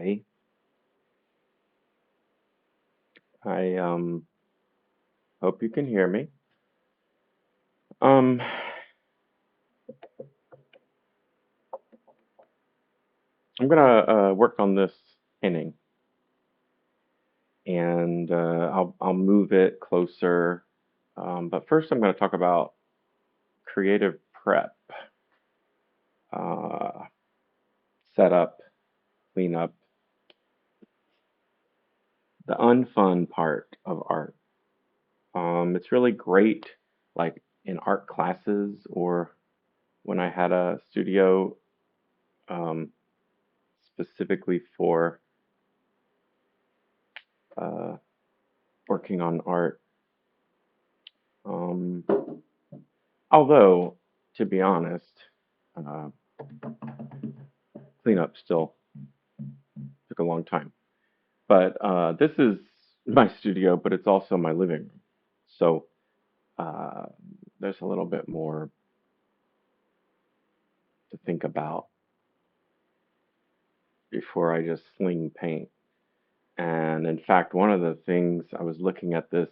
Hi. I hope you can hear me. Um I'm gonna work on this inning and I'll move it closer. But first I'm gonna talk about creative prep, uh, setup, cleanup, the unfun part of art. It's really great like in art classes or when I had a studio um, specifically for uh, working on art. Um, Although, to be honest, uh, cleanup still took a long time. But this is my studio, but it's also my living room. So uh, there's a little bit more to think about before I just sling paint. And in fact, one of the things I was looking at this,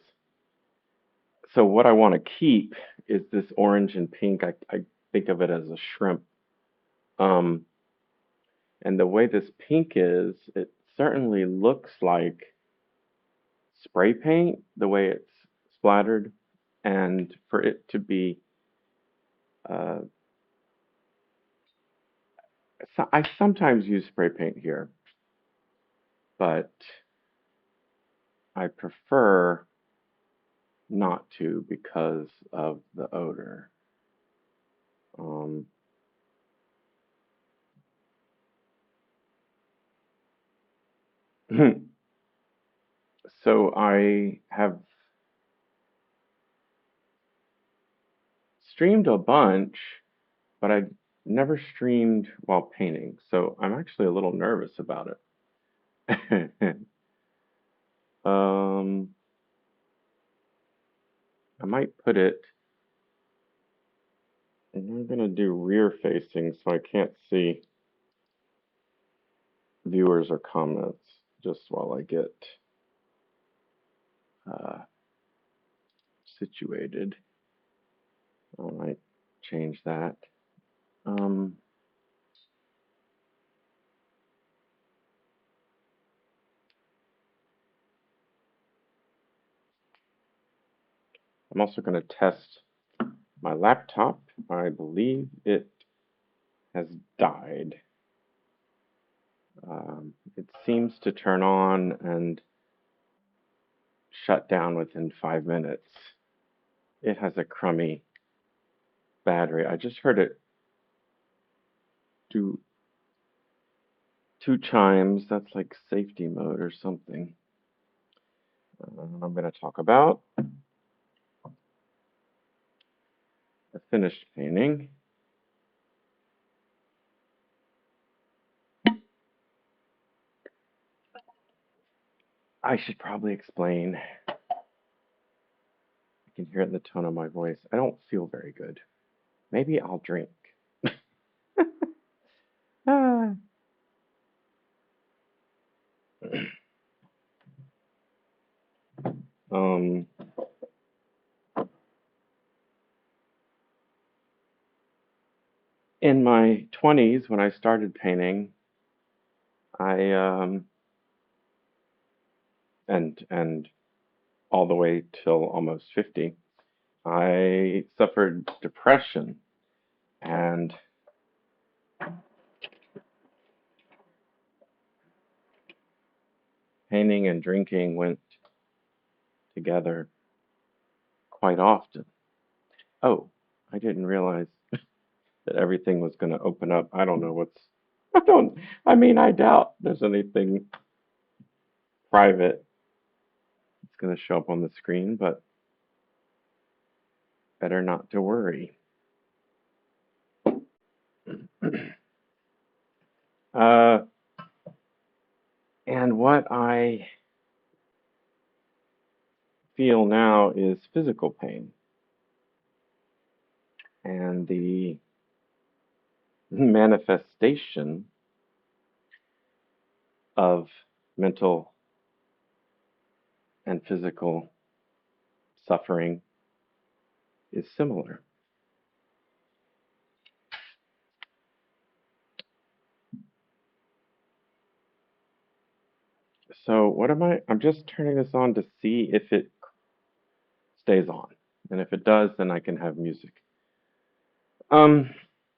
so what I want to keep is this orange and pink. I think of it as a shrimp. Um, and the way this pink is, it certainly looks like spray paint, the way it's splattered, and for it to be, uh, I sometimes use spray paint here, but I prefer not to because of the odor. Um, so I have streamed a bunch, but I've never streamed while painting, so I'm actually a little nervous about it. um, I might put it, and I'm gonna do rear facing so I can't see viewers or comments just while I get uh, situated. I might change that. Um, I'm also going to test my laptop. I believe it has died. It seems to turn on and shut down within 5 minutes. It has a crummy battery. I just heard it do two chimes. That's like safety mode or something. I'm going to talk about a finished painting. I should probably explain. You can hear it in the tone of my voice. I don't feel very good. Maybe I'll drink. Ah. um, in my 20s, when I started painting, I and all the way till almost 50, I suffered depression, and painting and drinking went together quite often. Oh, I didn't realize that everything was going to open up. I don't know what's. I don't. I mean, I doubt there's anything private that's going to show up on the screen, but better not to worry. uh, and what I feel now is physical pain, and the manifestation of mental and physical suffering is similar. So what am I? I'm just turning this on to see if it stays on. And if it does, then I can have music. Um,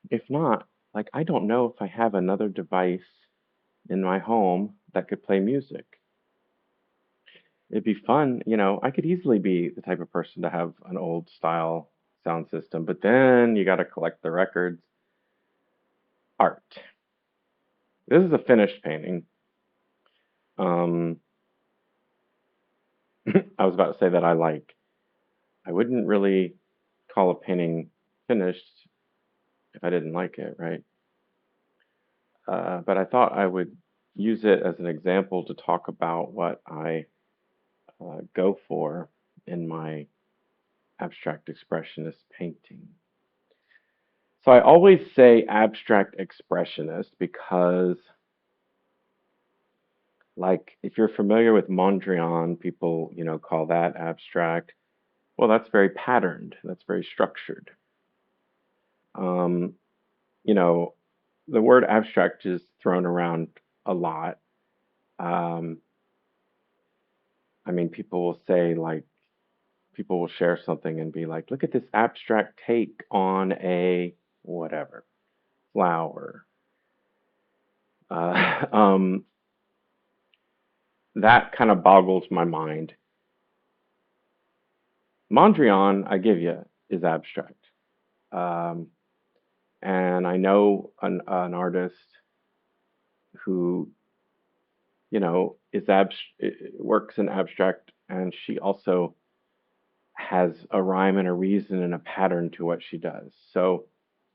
if not, like I don't know if I have another device in my home that could play music. It'd be fun, I could easily be the type of person to have an old style sound system, but then you got to collect the records. Art. This is a finished painting. Um, I was about to say that I like. I wouldn't really call a painting finished if I didn't like it, right? But I thought I would use it as an example to talk about what I go for in my abstract expressionist painting. So I always say abstract expressionist because, like, if you're familiar with Mondrian, people, call that abstract. Well, that's very patterned. That's very structured. Um, you know, the word abstract is thrown around a lot. Um, I mean, people will say, like, people will share something and be like, look at this abstract take on a whatever, flower. Uh, um, that kind of boggles my mind. Mondrian, I give you, is abstract. Um, and I know an artist who, works in abstract, and she also has a rhyme and a reason and a pattern to what she does. So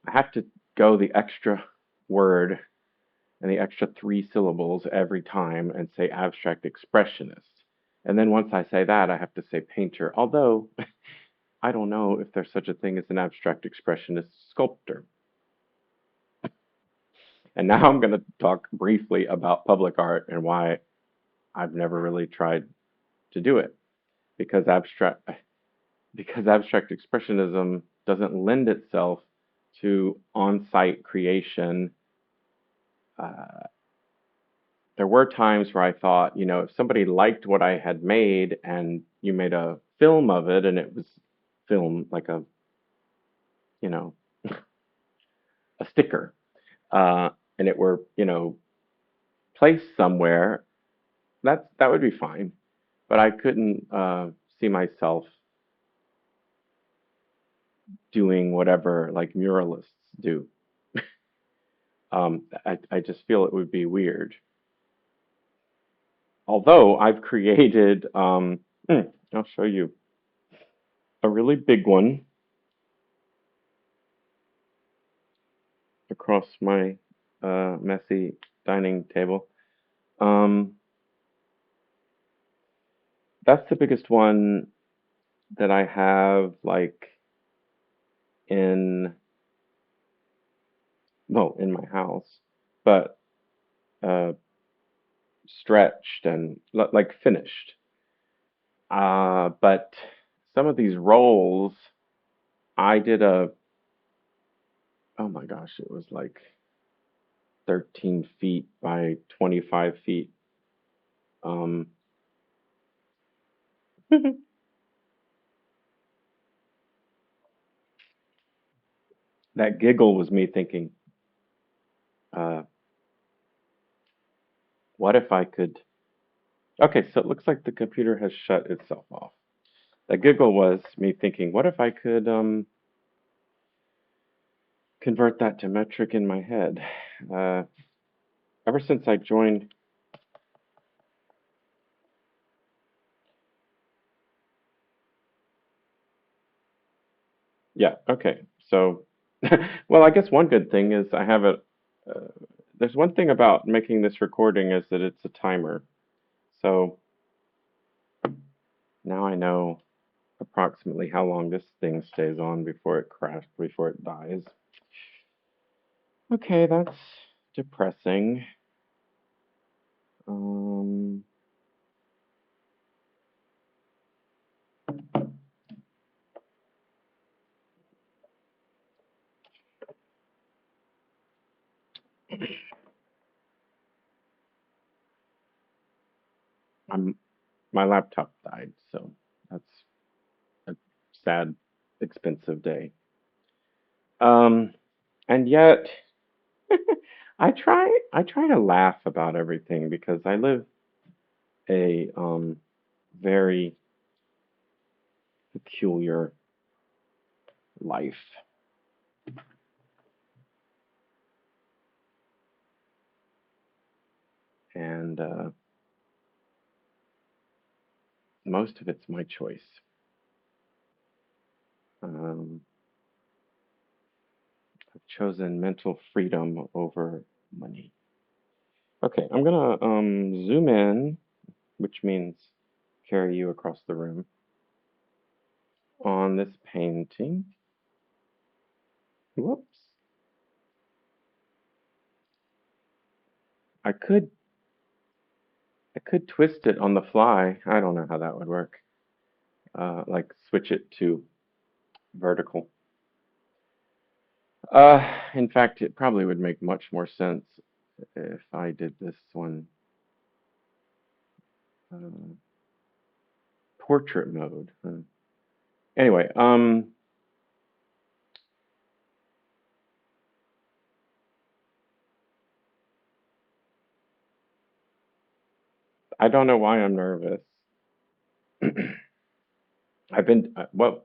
I have to go the extra word and the extra three syllables every time and say abstract expressionist. And then once I say that, I have to say painter, although I don't know if there's such a thing as an abstract expressionist sculptor. And now I'm going to talk briefly about public art and why I've never really tried to do it because abstract expressionism doesn't lend itself to on-site creation. Uh, there were times where I thought, if somebody liked what I had made and you made a film of it and it was film like you know, a sticker, uh, and it were, placed somewhere, that would be fine. But I couldn't see myself doing whatever like muralists do. I just feel it would be weird. Although I've created, I'll show you a really big one across my messy dining table. Um, that's the biggest one that I have, like in well, in my house, but uh, stretched and like finished. But some of these rolls, I did oh my gosh, it was like 13 feet by 25 feet. Um, that giggle was me thinking, uh, what if I could? Okay, so it looks like the computer has shut itself off. That giggle was me thinking, what if I could convert that to metric in my head? Uh, ever since I joined, yeah, okay. So, well, I guess one good thing is I have a, uh, there's one thing about making this recording is that it's a timer. So now I know approximately how long this thing stays on before it crashes, before it dies. Okay, that's depressing. Um, I'm my laptop died, so that's a sad, expensive day. Um, and yet I try to laugh about everything because I live a very peculiar life, and most of it's my choice. Um, I've chosen mental freedom over money. Okay, I'm gonna zoom in, which means carry you across the room on this painting. Whoops. I could I could twist it on the fly. I don't know how that would work. Like switch it to vertical. In fact, it probably would make much more sense if I did this one uh, portrait mode. Anyway, I don't know why I'm nervous. I've been well,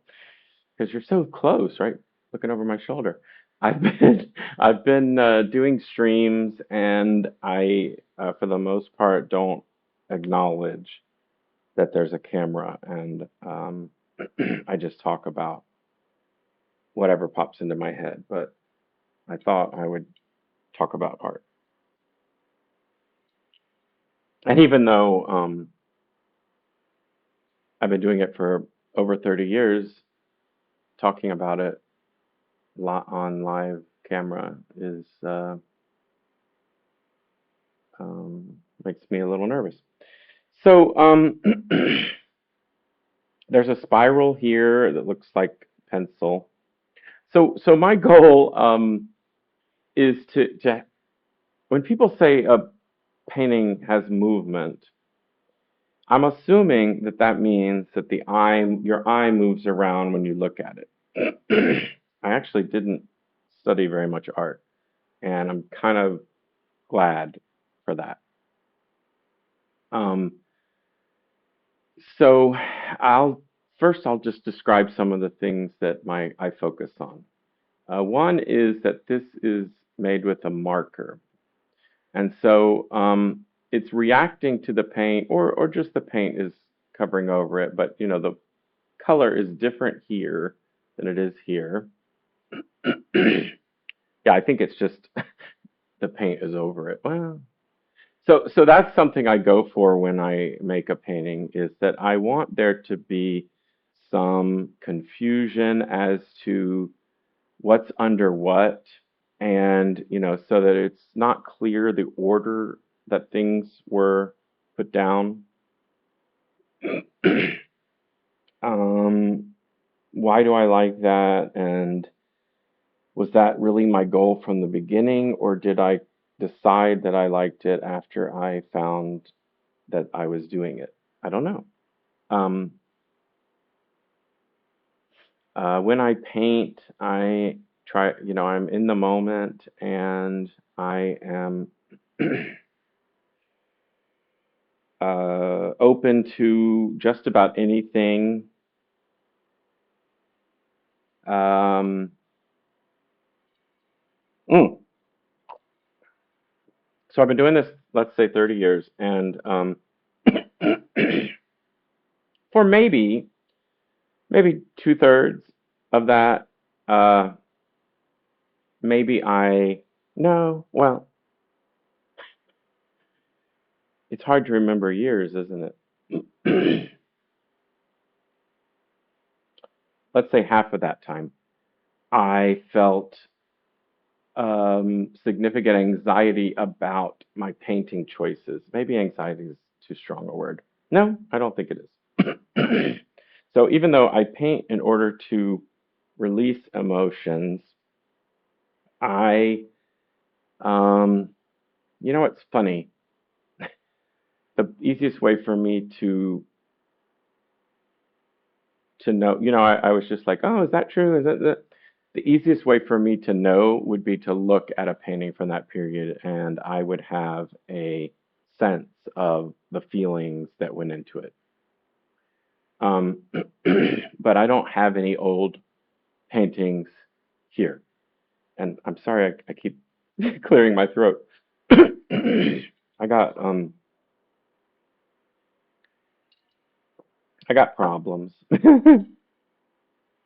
because you're so close, right? Looking over my shoulder. I've been I've been doing streams, and I, for the most part, don't acknowledge that there's a camera, and I just talk about whatever pops into my head. But I thought I would talk about art, and even though I've been doing it for over 30 years, talking about it on live camera is makes me a little nervous. So there's a spiral here that looks like pencil. So my goal is to when people say a painting has movement, I'm assuming that that means that your eye moves around when you look at it. I actually didn't study very much art, and I'm kind of glad for that. Um, so I'll I'll just describe some of the things that my I focus on. One is that this is made with a marker, and so it's reacting to the paint, or just the paint is covering over it. But you know the color is different here than it is here. Yeah, I think it's just the paint is over it. Well, so that's something I go for when I make a painting is that I want there to be some confusion as to what's under what, and you know, so that it's not clear the order that things were put down. um, why do I like that? And was that really my goal from the beginning, or did I decide that I liked it after I found that I was doing it? I don't know. Um, when I paint, I try, you know, I'm in the moment, and I am open to just about anything. Um, mm. So I've been doing this, let's say, 30 years, and for maybe two-thirds of that, uh, maybe I no, well, it's hard to remember years, isn't it? Let's say half of that time, I felt significant anxiety about my painting choices. Maybe anxiety is too strong a word. No, I don't think it is. So even though I paint in order to release emotions, I, um, you know what's funny? The easiest way for me to know, I was just like, oh, is that true? Is that the easiest way for me to know would be to look at a painting from that period, and I would have a sense of the feelings that went into it. Um, but I don't have any old paintings here, and I'm sorry, I keep clearing my throat. I got um I got problems.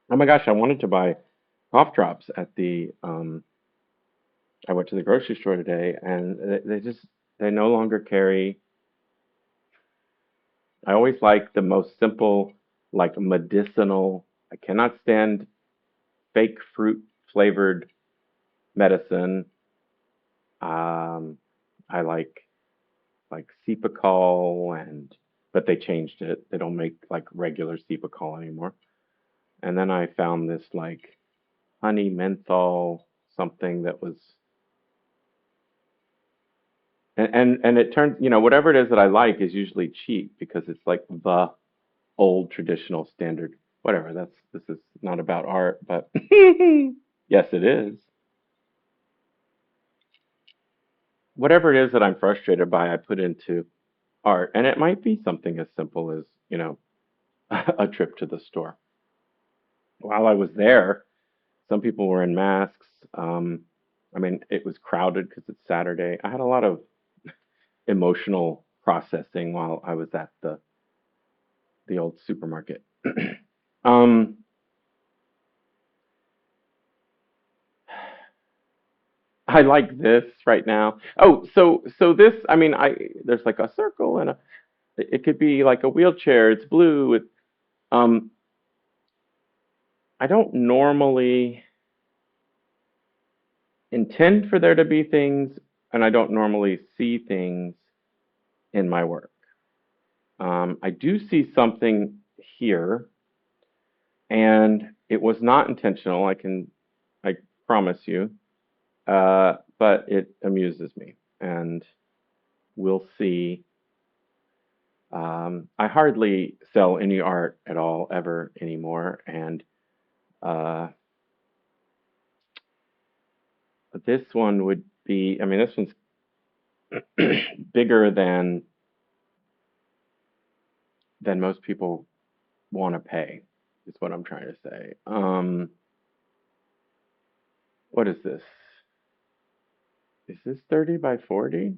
Oh my gosh, I wanted to buy cough drops at the I went to the grocery store today and they no longer carry. I always like the most simple, like medicinal. I cannot stand fake fruit flavored medicine. Um, I like Cepacol but they changed it. They don't make like regular Cepacol anymore. And then I found this like honey menthol something that was and it turns, whatever it is that I like is usually cheap because it's like the old traditional standard. Whatever, this is not about art, but yes, it is. Whatever it is that I'm frustrated by, I put into art, and it might be something as simple as, a trip to the store. While I was there, some people were in masks. I mean, it was crowded because it's Saturday. I had a lot of emotional processing while I was at the old supermarket. um, I like this right now. Oh, so this, I mean, there's like a circle and it could be like a wheelchair. It's blue. Um, I don't normally intend for there to be things, and I don't normally see things in my work. I do see something here, and it was not intentional. I promise you. But it amuses me, and we'll see. I hardly sell any art at all ever anymore, and uh, this one would be. I mean, this one's bigger than most people want to pay. Is what I'm trying to say. What is this? Is this 30 by 40?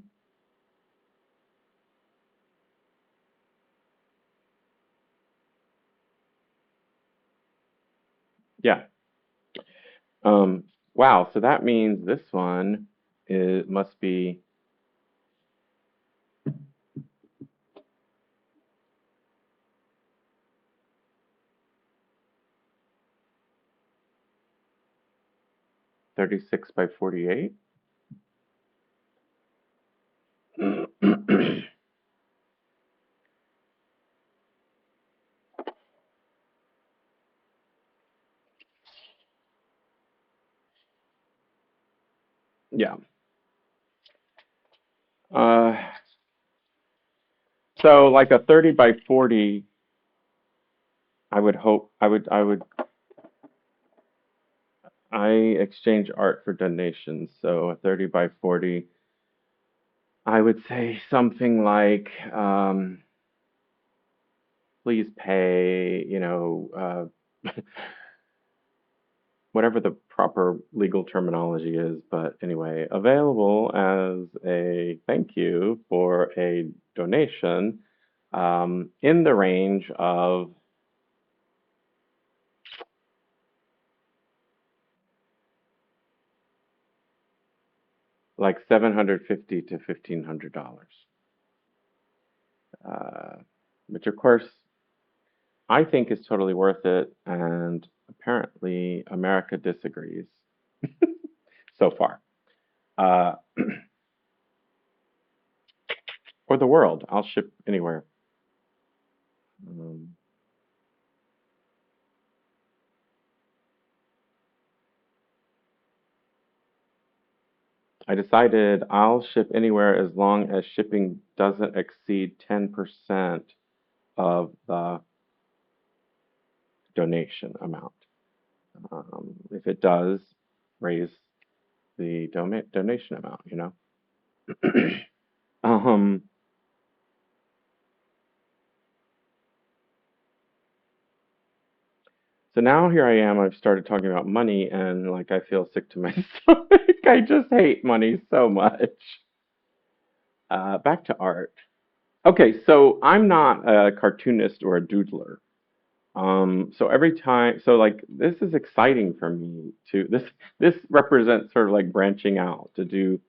Yeah. Um, wow. So that means this one must be 36 by 48. Yeah. Uh, so like a 30 by 40, I would hope I exchange art for donations. So a 30 by 40, I would say something like, please pay, whatever the proper legal terminology is. But anyway, available as a thank you for a donation in the range of like 750 to $1,500. Uh, which of course I think is totally worth it, and apparently America disagrees. so far. Uh, or the world. I'll ship anywhere. Um, I decided I'll ship anywhere as long as shipping doesn't exceed 10% of the donation amount. If it does, raise the donation amount, you know? um, so now here I am, I've started talking about money and like I feel sick to my stomach. I just hate money so much. Back to art. Okay, so I'm not a cartoonist or a doodler. So every time, so like this is exciting for me to this represents sort of like branching out to do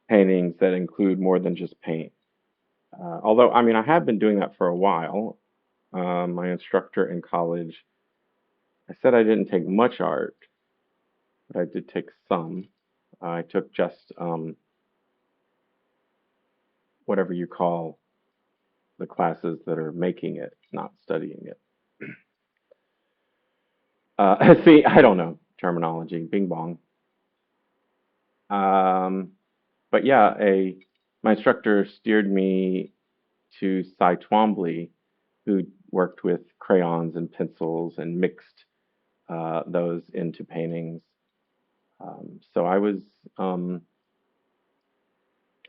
paintings that include more than just paint. Although I mean I have been doing that for a while. My instructor in college, I said I didn't take much art, but I did take some. I took just whatever you call the classes that are making it, not studying it. See, I don't know terminology, bing bong. Um, but yeah, a my instructor steered me to Cy Twombly, who worked with crayons and pencils and mixed those into paintings. So um,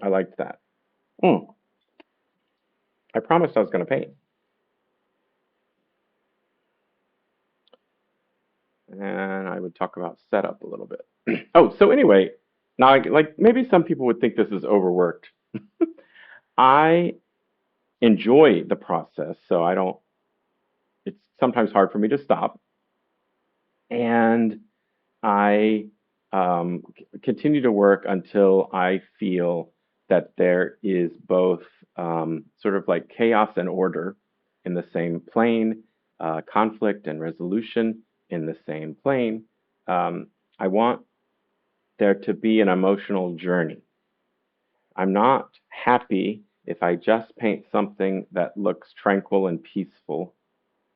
I liked that. Mm, I promised I was going to paint, and I would talk about setup a little bit. Oh, so anyway, now like maybe some people would think this is overworked. I enjoy the process, so I don't. It's sometimes hard for me to stop, and I continue to work until I feel that there is both sort of like chaos and order in the same plane, conflict and resolution in the same plane. Um, I want there to be an emotional journey. I'm not happy if I just paint something that looks tranquil and peaceful.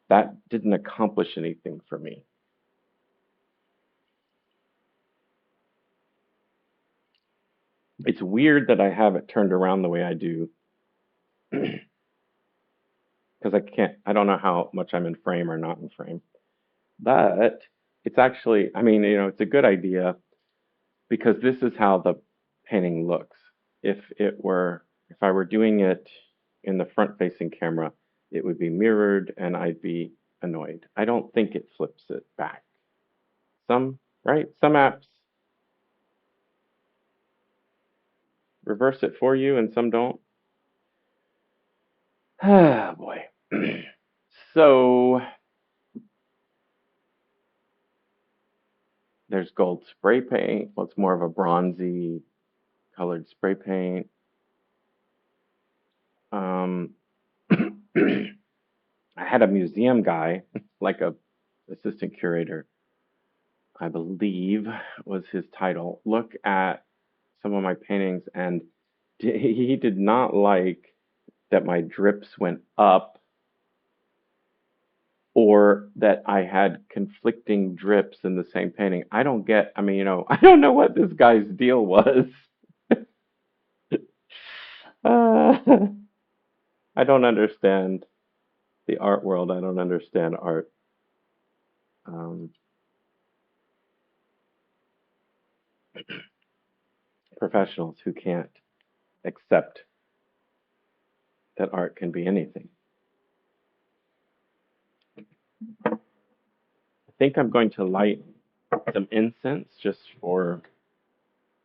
That didn't accomplish anything for me. It's weird that I have it turned around the way I do because I don't know how much I'm in frame or not in frame. But it's actually, I mean, it's a good idea because this is how the painting looks. If I were doing it in the front facing camera, it would be mirrored and I'd be annoyed. I don't think it flips it back. Right? Some apps reverse it for you and some don't. Ah, boy. So there's gold spray paint. Well, it's more of a bronzy colored spray paint. Um, I had a museum guy, like a assistant curator, I believe was his title, look at some of my paintings, and he did not like that my drips went up or that I had conflicting drips in the same painting. I mean, I don't know what this guy's deal was. Uh, I don't understand the art world. I don't understand art. Um, Professionals who can't accept that art can be anything. I think I'm going to light some incense just for,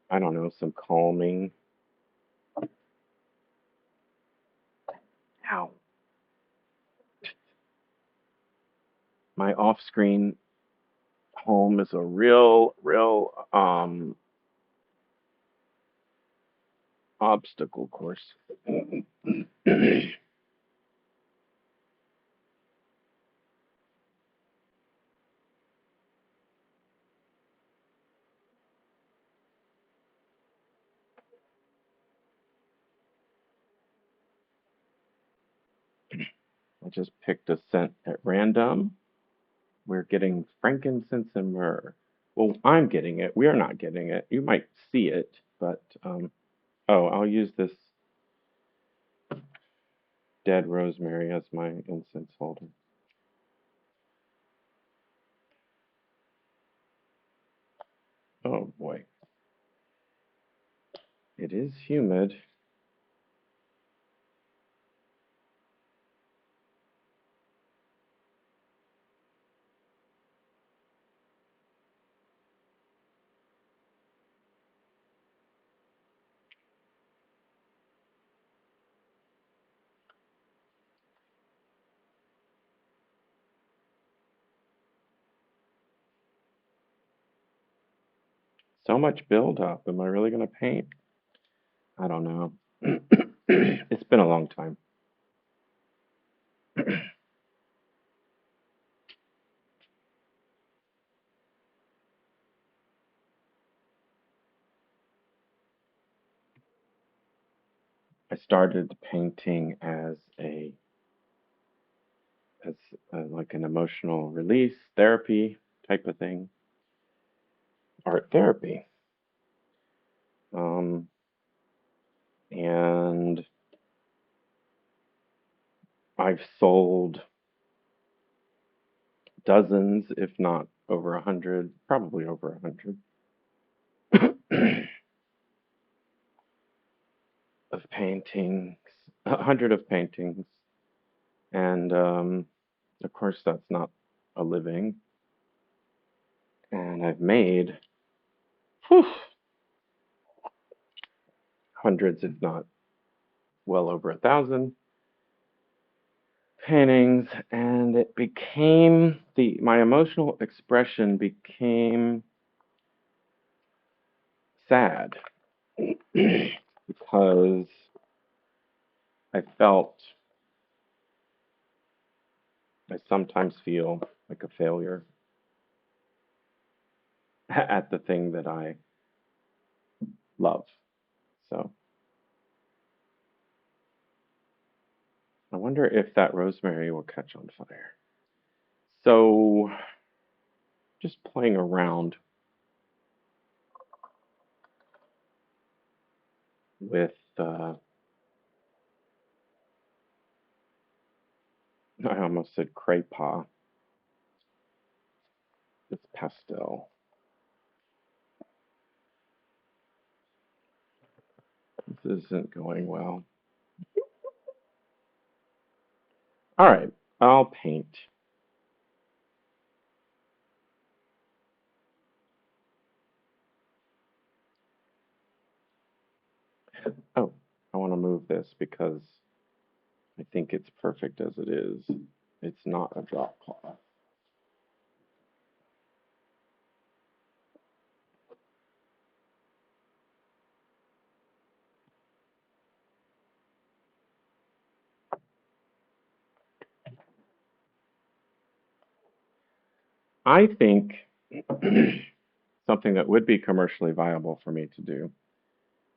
I don't know, some calming. Ow. My off screen home is a real obstacle course. I just picked a scent at random. We're getting frankincense and myrrh. Well, I'm getting it. We're not getting it. You might see it, but oh, I'll use this dead rosemary as my incense holder. Oh boy, it is humid. So much buildup. Am I really going to paint? I don't know. It's been a long time. I started painting as like an emotional release therapy type of thing, art therapy. Um, and I've sold dozens, if not over 100, probably over 100 of paintings, 100 of paintings, and of course that's not a living. And I've made whew, hundreds, if not well over 1,000 paintings, and it became my emotional expression became sad because I felt I sometimes feel like a failure at the thing that I love. So I wonder if that rosemary will catch on fire. So just playing around with I almost said crepa. It's pastel. This isn't going well. All right, I'll paint. Oh, I want to move this because I think it's perfect as it is. It's not a drop cloth. I think something that would be commercially viable for me to do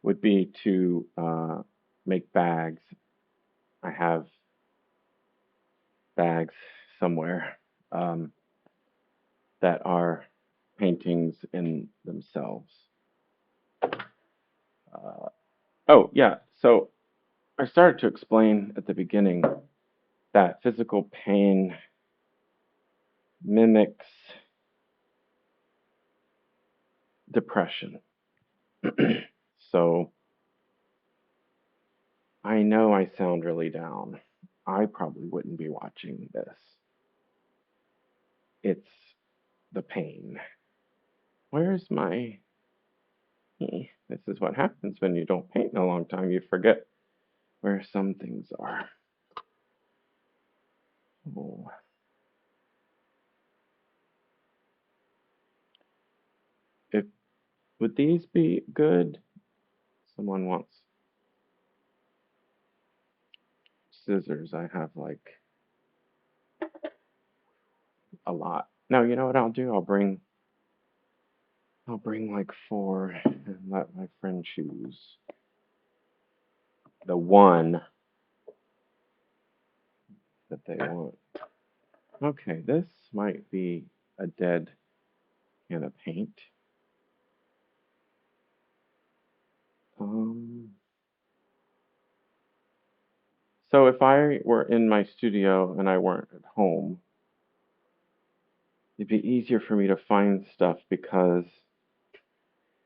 would be to make bags. I have bags somewhere that are paintings in themselves. Uh, oh, yeah. So I started to explain at the beginning that physical pain mimics depression. So I know I sound really down. I probably wouldn't be watching this. It's the pain. Where's my. This is what happens when you don't paint in a long time. You forget where some things are. Oh. If would these be good? Someone wants scissors. I have like a lot. No, you know what I'll do? I'll bring like four and let my friend choose the one that they want. Okay, this might be a dead can of paint. Um, so if I were in my studio and I weren't at home, it'd be easier for me to find stuff because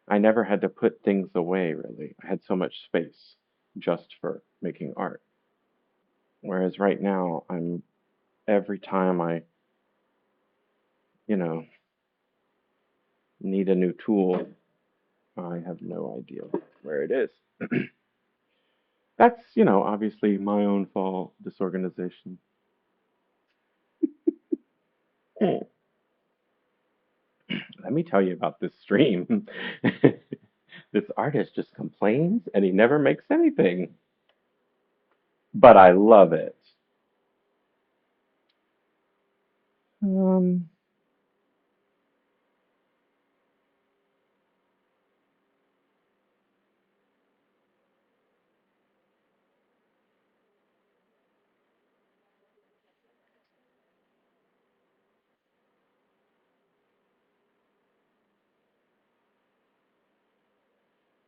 I never had to put things away, really. I had so much space just for making art. Whereas right now, every time I, you know, need a new tool, I have no idea where it is. That's, obviously my own fault, disorganization. Hmm. Let me tell you about this stream. This artist just complains and he never makes anything. But I love it. Um,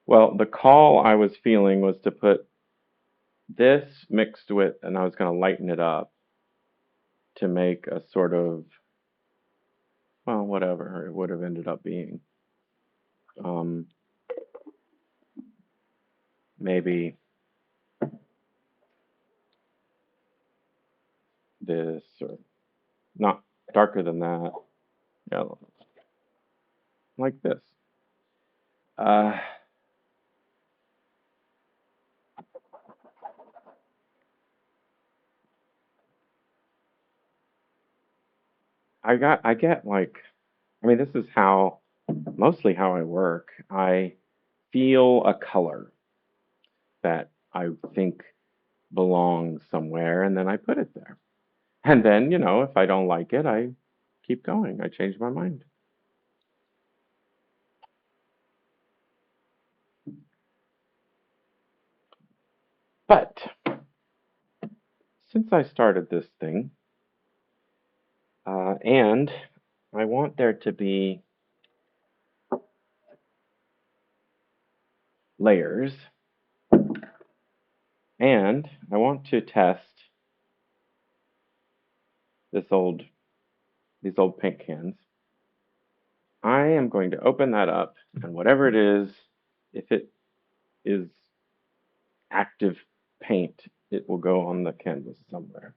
well, the call I was feeling was to put this mixed with, and I was going to lighten it up to make a sort of, well, whatever it would have ended up being. Um, maybe this, or not darker than that. Yeah, like this. Uh, I get like, I mean, this is mostly how I work. I feel a color that I think belongs somewhere, and then I put it there. And then, if I don't like it, I keep going. I change my mind. But since I started this thing, and I want there to be layers, and I want to test this old these old paint cans. I am going to open that up, and whatever it is, if it is active paint, it will go on the canvas somewhere.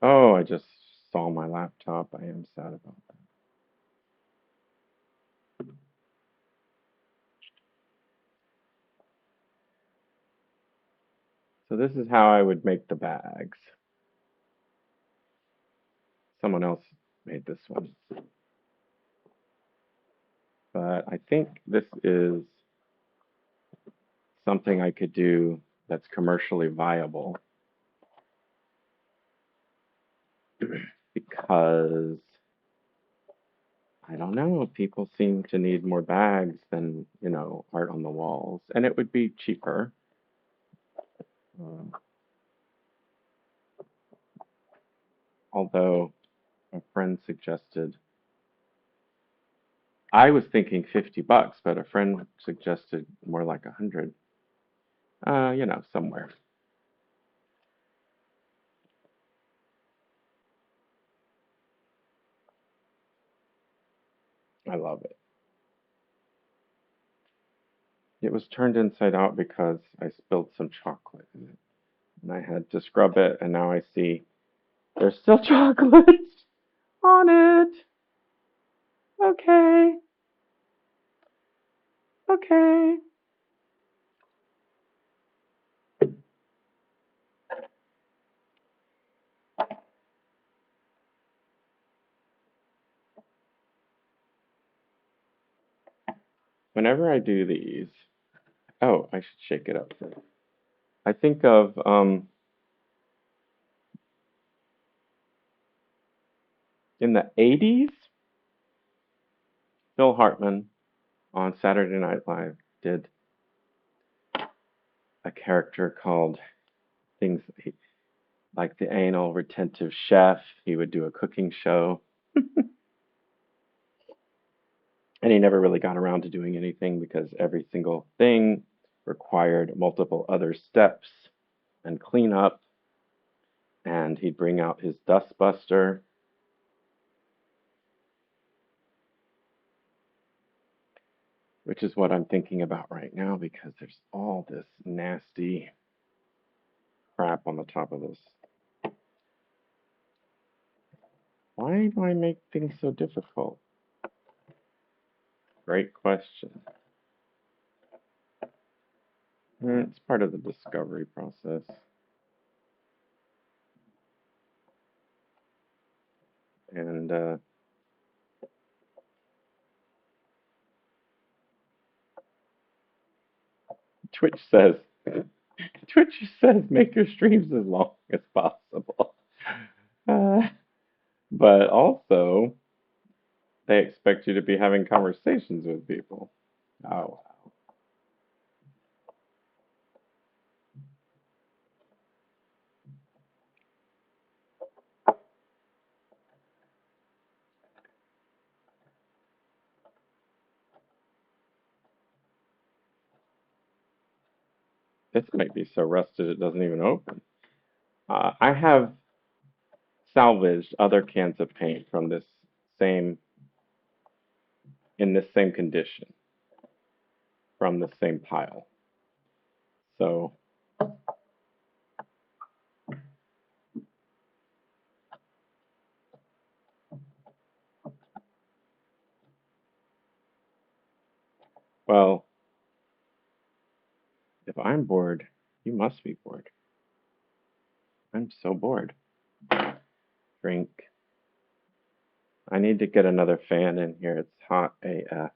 Oh, I just saw my laptop. I am sad about that. So this is how I would make the bags. Someone else made this one. But I think this is something I could do that's commercially viable because I don't know, people seem to need more bags than, art on the walls. And it would be cheaper. Uh, although a friend suggested, I was thinking $50, but a friend suggested more like 100. Somewhere. I love it. It was turned inside out because I spilled some chocolate in it. And I had to scrub it, and now I see there's still chocolate on it. Okay, okay. whenever I do these, oh, I should shake it up first. I think of in the 80s, Phil Hartman on Saturday Night Live did a character called things like the anal retentive chef. He would do a cooking show, and he never really got around to doing anything because every single thing required multiple other steps and cleanup. And he'd bring out his dustbuster, which is what I'm thinking about right now because there's all this nasty crap on the top of this. Why do I make things so difficult? Great question. It's part of the discovery process. And Twitch says, Twitch says, make your streams as long as possible. Uh, but also, they expect you to be having conversations with people. Oh, wow. This might be so rusted it doesn't even open. I have salvaged other cans of paint from this same, in this same condition, from the same pile. So, well, if I'm bored, you must be bored. I'm so bored. Drink. I need to get another fan in here. It's hot AF.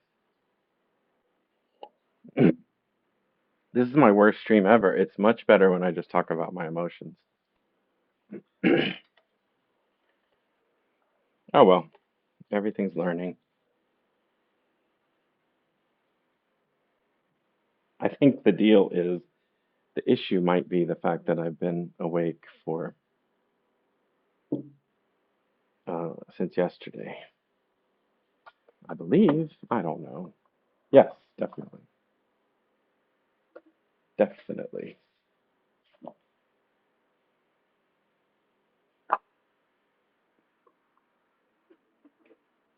This is my worst stream ever. It's much better when I just talk about my emotions. Oh well, everything's learning. I think the deal is the issue might be the fact that I've been awake for since yesterday. I believe. I don't know. Yes, definitely. Definitely.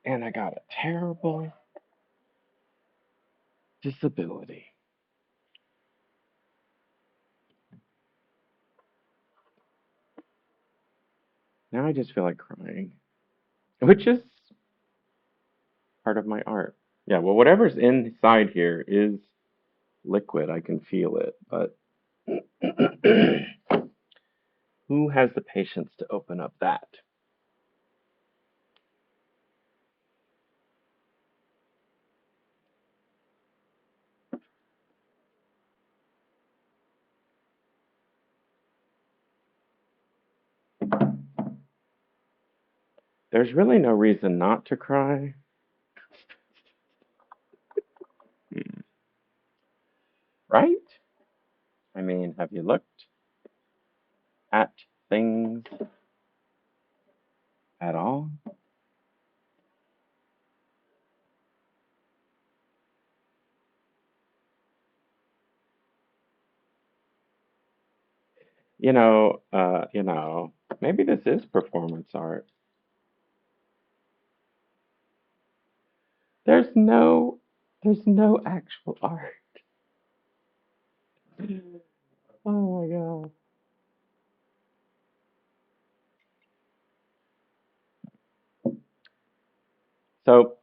And I got a terrible disability. Now I just feel like crying, which is part of my art. Yeah, well, whatever's inside here is liquid. I can feel it, but who has the patience to open up that? There's really no reason not to cry. Right? I mean, have you looked at things at all? Maybe this is performance art. There's no, there's no actual art. Oh my God. So,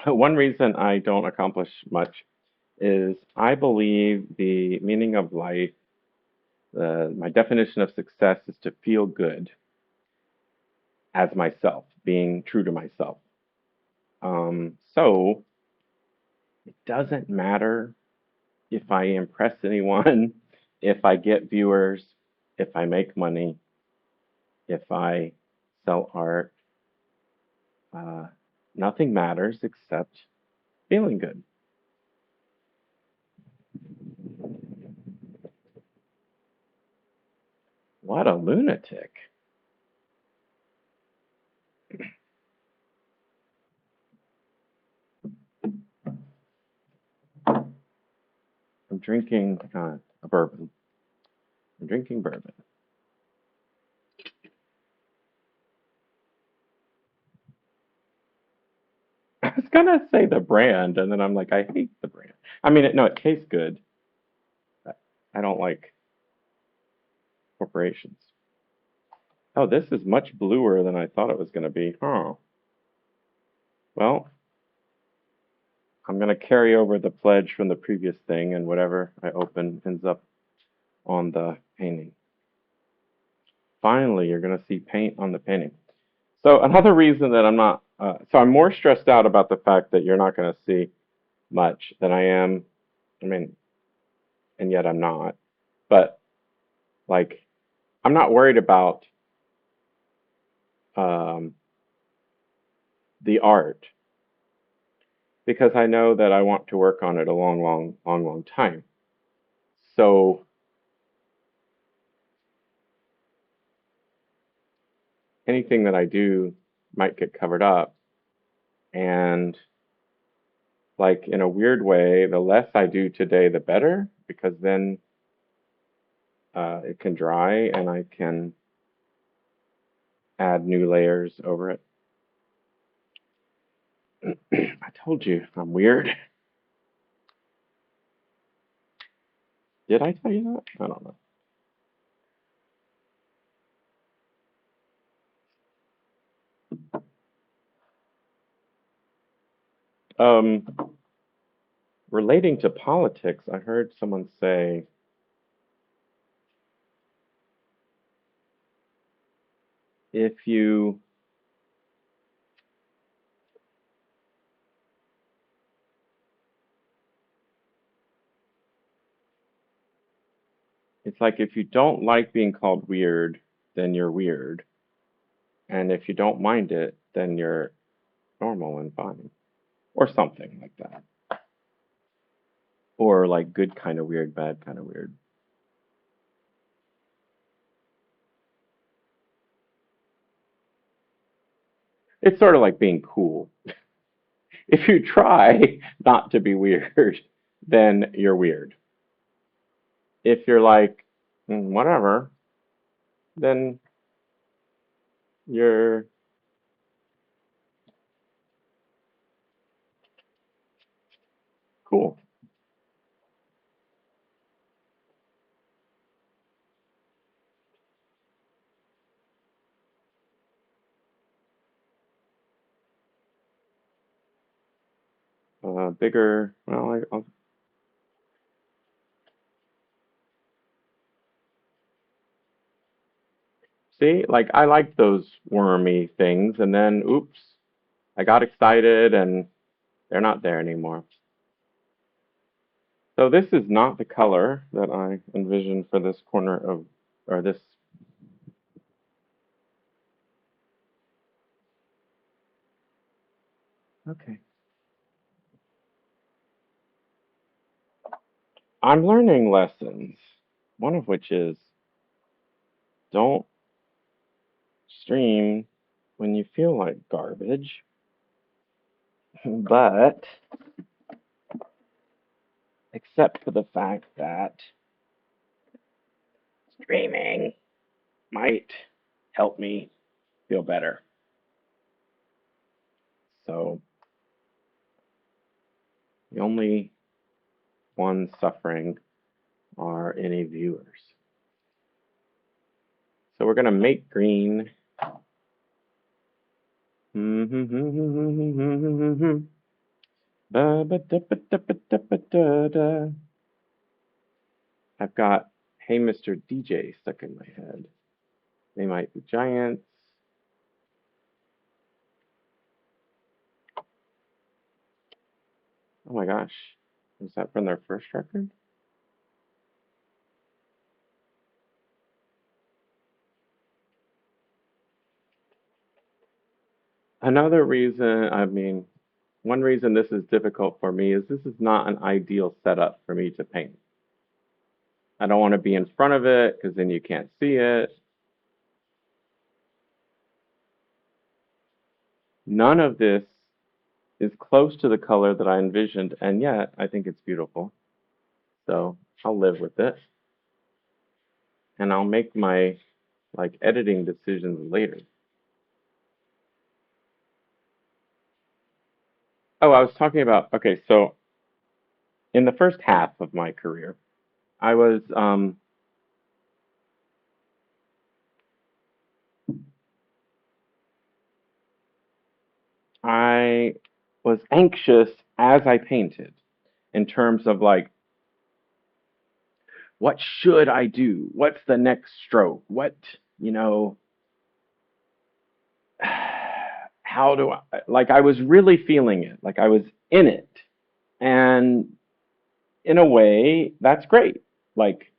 one reason I don't accomplish much is I believe the meaning of life, my definition of success is to feel good as myself, being true to myself. So It doesn't matter if I impress anyone, if I get viewers, if I make money, if I sell art. Uh, Nothing matters except feeling good. What a lunatic. I'm drinking a bourbon. I'm drinking bourbon. I was gonna say the brand, and then I'm like, I hate the brand. I mean, no, it tastes good. I don't like corporations. Oh, this is much bluer than I thought it was gonna be. Oh, well, I'm gonna carry over the pledge from the previous thing, and whatever I open ends up on the painting. Finally, you're gonna see paint on the painting. So another reason that I'm not, so I'm more stressed out about the fact that you're not gonna see much than I am. I mean, and yet I'm not. But like, I'm not worried about um, the art because I know that I want to work on it a long, long, long, long time. So anything that I do might get covered up. And like in a weird way, the less I do today, the better, because then it can dry and I can add new layers over it. I told you I'm weird. Did I tell you that? I don't know. Um, Relating to politics, I heard someone say if you, it's like if you don't like being called weird, then you're weird. And if you don't mind it, then you're normal and fine. Or something like that. Or like good kind of weird, bad kind of weird. It's sort of like being cool. If you try not to be weird, then you're weird. If you're like, whatever, then you're cool. Bigger, well, I'll see, like I like those wormy things, and then oops, I got excited and they're not there anymore. So this is not the color that I envisioned for this corner of, or this, okay. I'm learning lessons, one of which is don't stream when you feel like garbage, but except for the fact that streaming might help me feel better. So the only ones suffering are any viewers. So we're gonna make green. I've got Hey Mr. DJ stuck in my head. They might be giants. Oh my gosh. Was that from their first record? Another reason, I mean, one reason this is difficult for me is this is not an ideal setup for me to paint. I don't want to be in front of it because then you can't see it. None of this is close to the color that I envisioned, and yet I think it's beautiful. So I'll live with it, and I'll make my like editing decisions later. Oh, I was talking about, okay, so in the first half of my career, I was I was anxious as I painted in terms of like, what should I do? What's the next stroke? You know, how do I, like, I was really feeling it, like I was in it. And in a way, that's great. Like,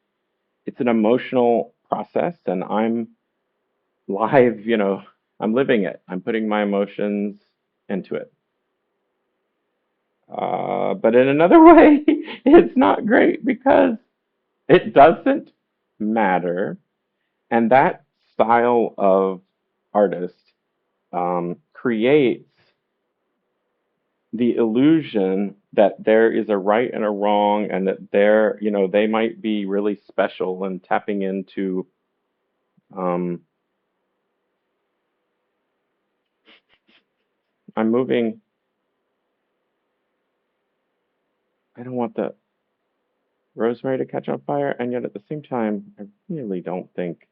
it's an emotional process, and I'm live, I'm living it. I'm putting my emotions into it. But in another way, it's not great because it doesn't matter. And that style of artist creates the illusion that there is a right and a wrong, and that they might be really special and tapping into, um, I'm moving, I don't want the rosemary to catch on fire, and yet at the same time, I really don't think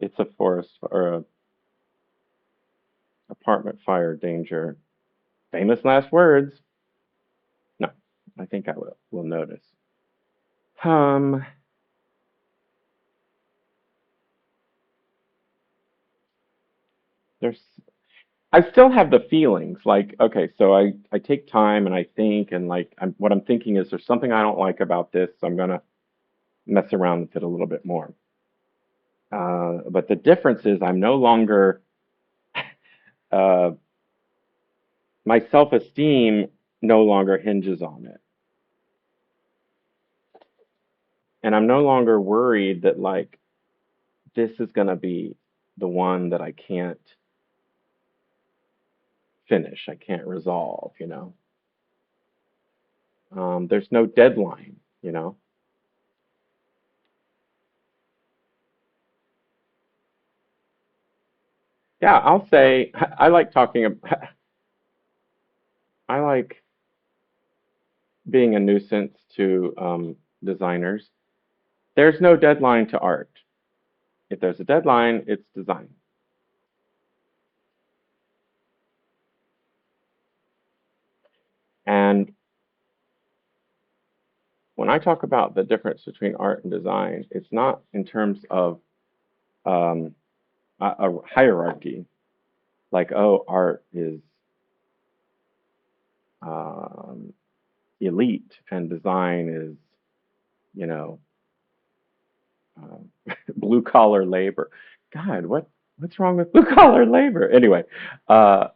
it's a forest or a apartment fire danger. Famous last words. No, I think I will notice. Um, there's I still have the feelings like, okay, so I take time and I think, and like what I'm thinking is there's something I don't like about this, so I'm gonna mess around with it a little bit more. But the difference is I'm no longer uh, my self-esteem no longer hinges on it, and I'm no longer worried that like this is gonna be the one that I can't finish, I can't resolve. There's no deadline. Yeah, I'll say I like talking. I like being a nuisance to designers. There's no deadline to art. If there's a deadline, it's design. And when I talk about the difference between art and design, it's not in terms of um, a hierarchy, like, oh, art is um, elite and design is, you know, blue collar labor. God, what's wrong with blue collar labor? Anyway, uh,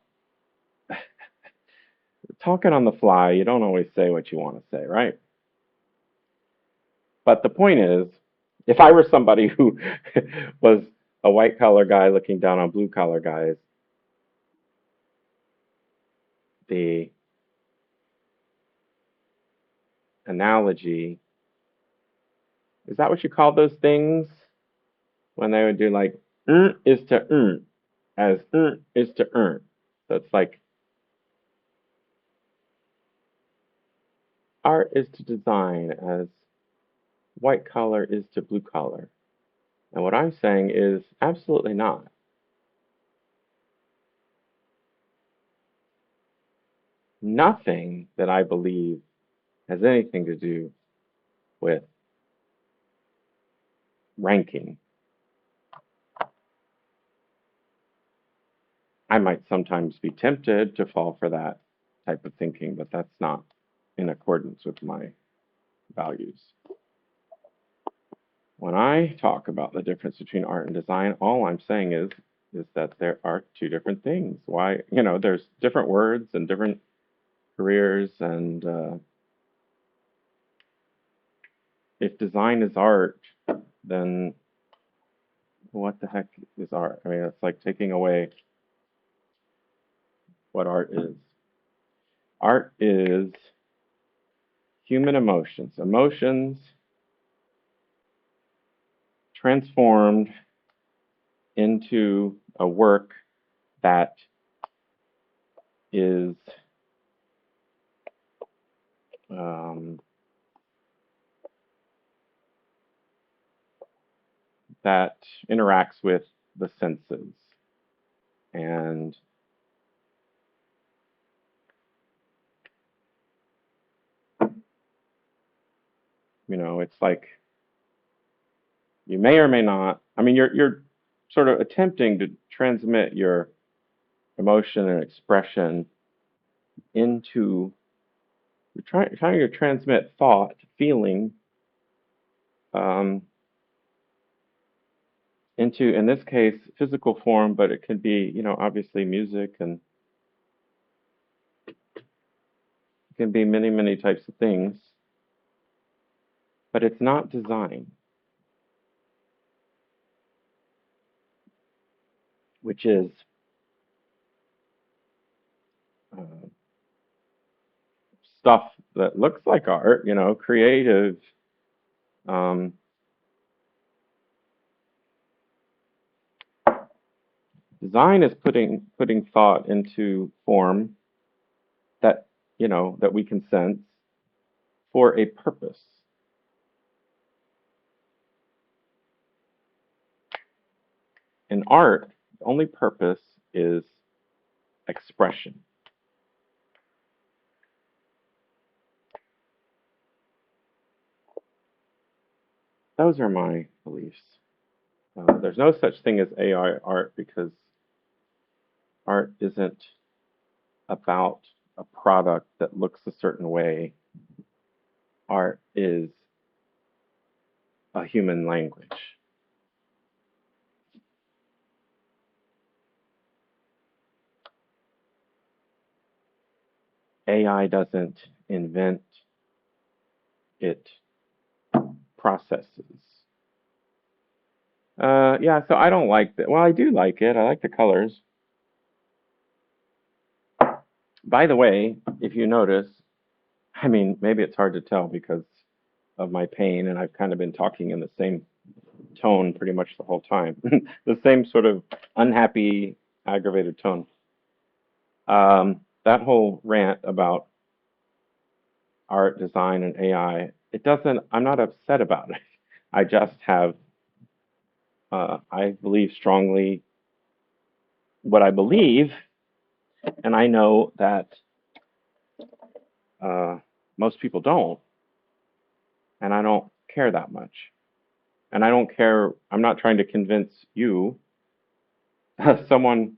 talking on the fly, you don't always say what you want to say, right? But the point is, if I were somebody who was a white collar guy looking down on blue collar guys, the analogy, is that what you call those things when they would do like is to as is to earn. So it's like art is to design as white collar is to blue collar. And what I'm saying is absolutely not. Nothing that I believe has anything to do with ranking. I might sometimes be tempted to fall for that. type of thinking, but that's not in accordance with my values. When I talk about the difference between art and design, all I'm saying is that there are two different things. Why, there's different words and different careers, and if design is art, then what the heck is art? I mean, it's like taking away what art is. Art is human emotions, emotions transformed into a work that is um, that interacts with the senses. And it's like you may or may not. I mean, you're sort of attempting to transmit your emotion and expression into. You're trying to transmit thought, feeling, um, into, in this case, physical form, but it could be, obviously music, and it can be many, many types of things. But it's not design, which is uh, stuff that looks like art, creative. Um, Design is putting thought into form that that we can sense for a purpose. In art, the only purpose is expression. Those are my beliefs. There's no such thing as AI art because art isn't about a product that looks a certain way. Art is a human language. AI doesn't invent, it processes. Yeah, so I don't like that. Well, I do like it. I like the colors. By the way, if you notice, I mean, maybe it's hard to tell because of my pain, and I've kind of been talking in the same tone pretty much the whole time. The same sort of unhappy, aggravated tone. That whole rant about art, design, and AI, I'm not upset about it. I just have, I believe strongly what I believe, and I know that uh, most people don't, and I don't care that much. And I don't care, I'm not trying to convince you. Someone,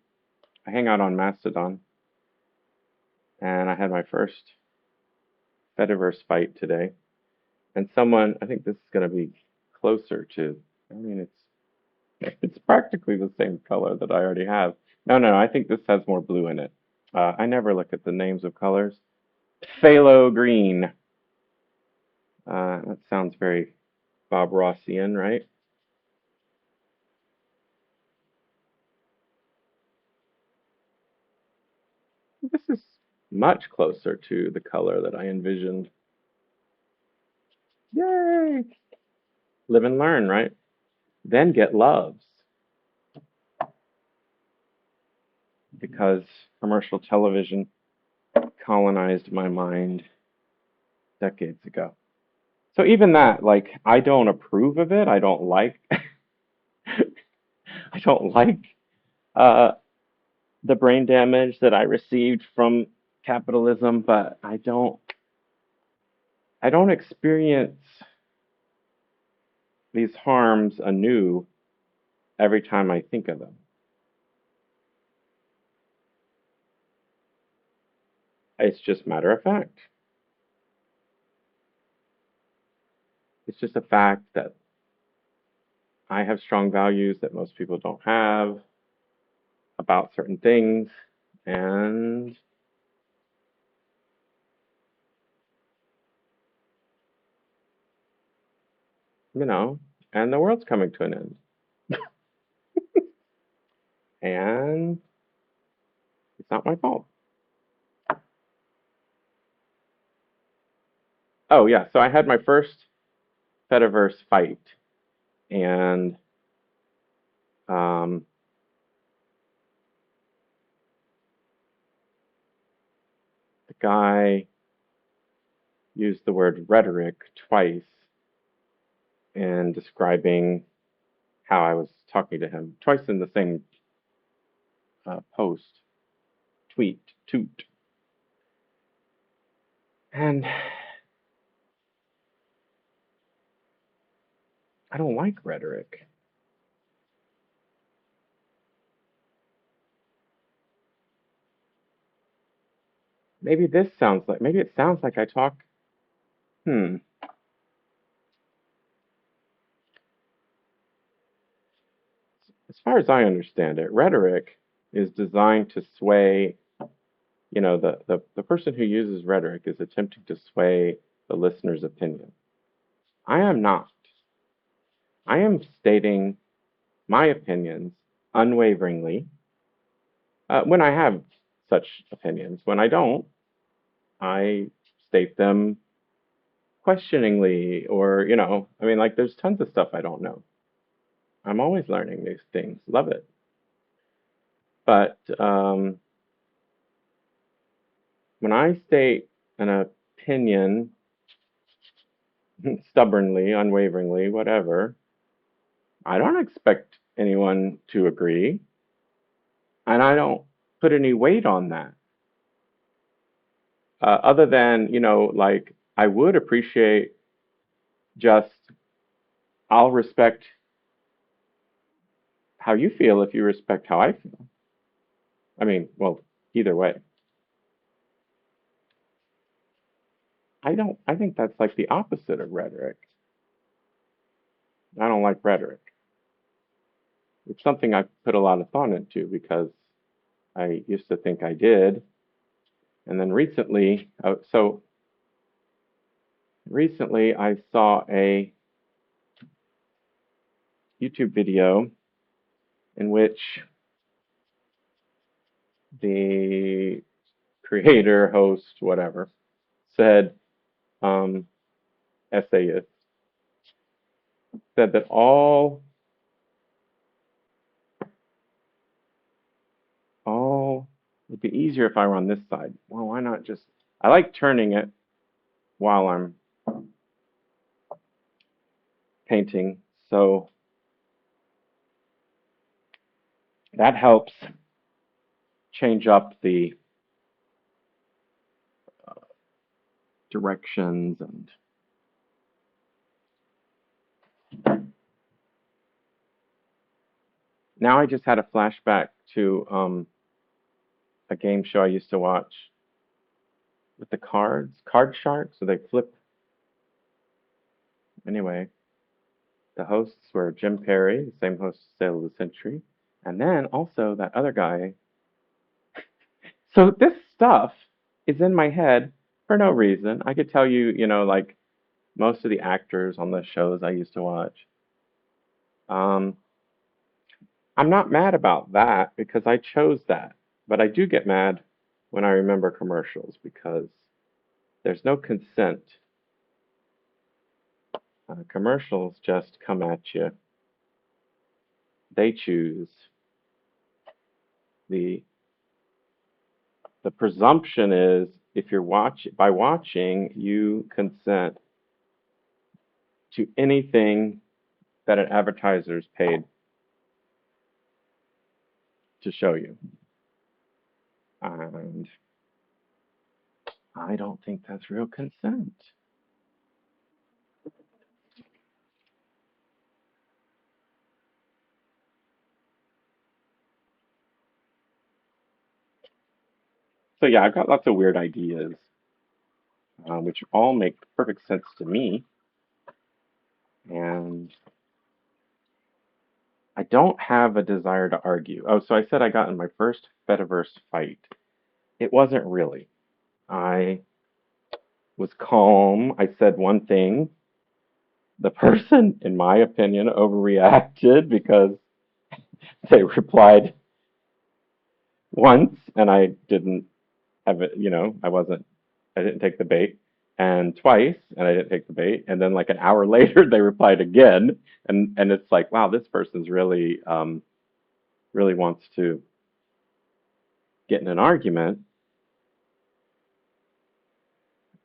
I hang out on Mastodon, and I had my first Fediverse fight today. And someone, I think this is going to be closer to, I mean, it's practically the same color that I already have. No, I think this has more blue in it. I never look at the names of colors. Phthalo green. That sounds very Bob Rossian, right? This is much closer to the color that I envisioned. Yay! Live and learn, right? Then get loves. Because commercial television colonized my mind decades ago. So even that, like, I don't approve of it. I don't like, I don't like uh, the brain damage that I received from capitalism, but I don't experience these harms anew every time I think of them. It's just matter of fact. It's just a fact that I have strong values that most people don't have about certain things, and you know, and the world's coming to an end. And it's not my fault. Oh yeah, so I had my first Fediverse fight, and um, the guy used the word rhetoric twice in describing how I was talking to him, twice in the same post, tweet, toot. And I don't like rhetoric. Maybe it sounds like I talk, hmm, as far as I understand it, rhetoric is designed to sway, the person who uses rhetoric is attempting to sway the listener's opinion. I am not. I am stating my opinions unwaveringly when I have such opinions. When I don't, I state them questioningly, or, I mean, like, there's tons of stuff I don't know. I'm always learning these things. Love it. But when I state an opinion stubbornly, unwaveringly, whatever, I don't expect anyone to agree, and I don't put any weight on that. Other than, like, I would appreciate just, I'll respect how you feel if you respect how I feel. I mean, well, either way. I think that's like the opposite of rhetoric. I don't like rhetoric. It's something I put a lot of thought into because I used to think I did. And then recently I saw a YouTube video in which the creator, host, whatever, said, um, essayist, said that all it'd be easier if I were on this side. Well, why not just? I like turning it while I'm painting, so that helps change up the directions. And now I just had a flashback to a game show I used to watch with the cards, Card Shark. So they flip. Anyway, the hosts were Jim Perry, the same host as Sale of the Century, and then also that other guy. So this stuff is in my head for no reason. I could tell you, like most of the actors on the shows I used to watch. Um, I'm not mad about that because I chose that. But I do get mad when I remember commercials because there's no consent. Commercials just come at you. They choose. The the presumption is if you're by watching, you consent to anything that an advertiser is paid to show you. And I don't think that's real consent. So yeah, I've got lots of weird ideas, which all make perfect sense to me, and I don't have a desire to argue. Oh, so I said I got in my first Fediverse fight. It wasn't really. I was calm. I said one thing. The person, in my opinion, overreacted because they replied once and I didn't have it, I didn't take the bait, and twice and I didn't take the bait, and then like an hour later they replied again, and it's like, wow, this person's really wants to get in an argument.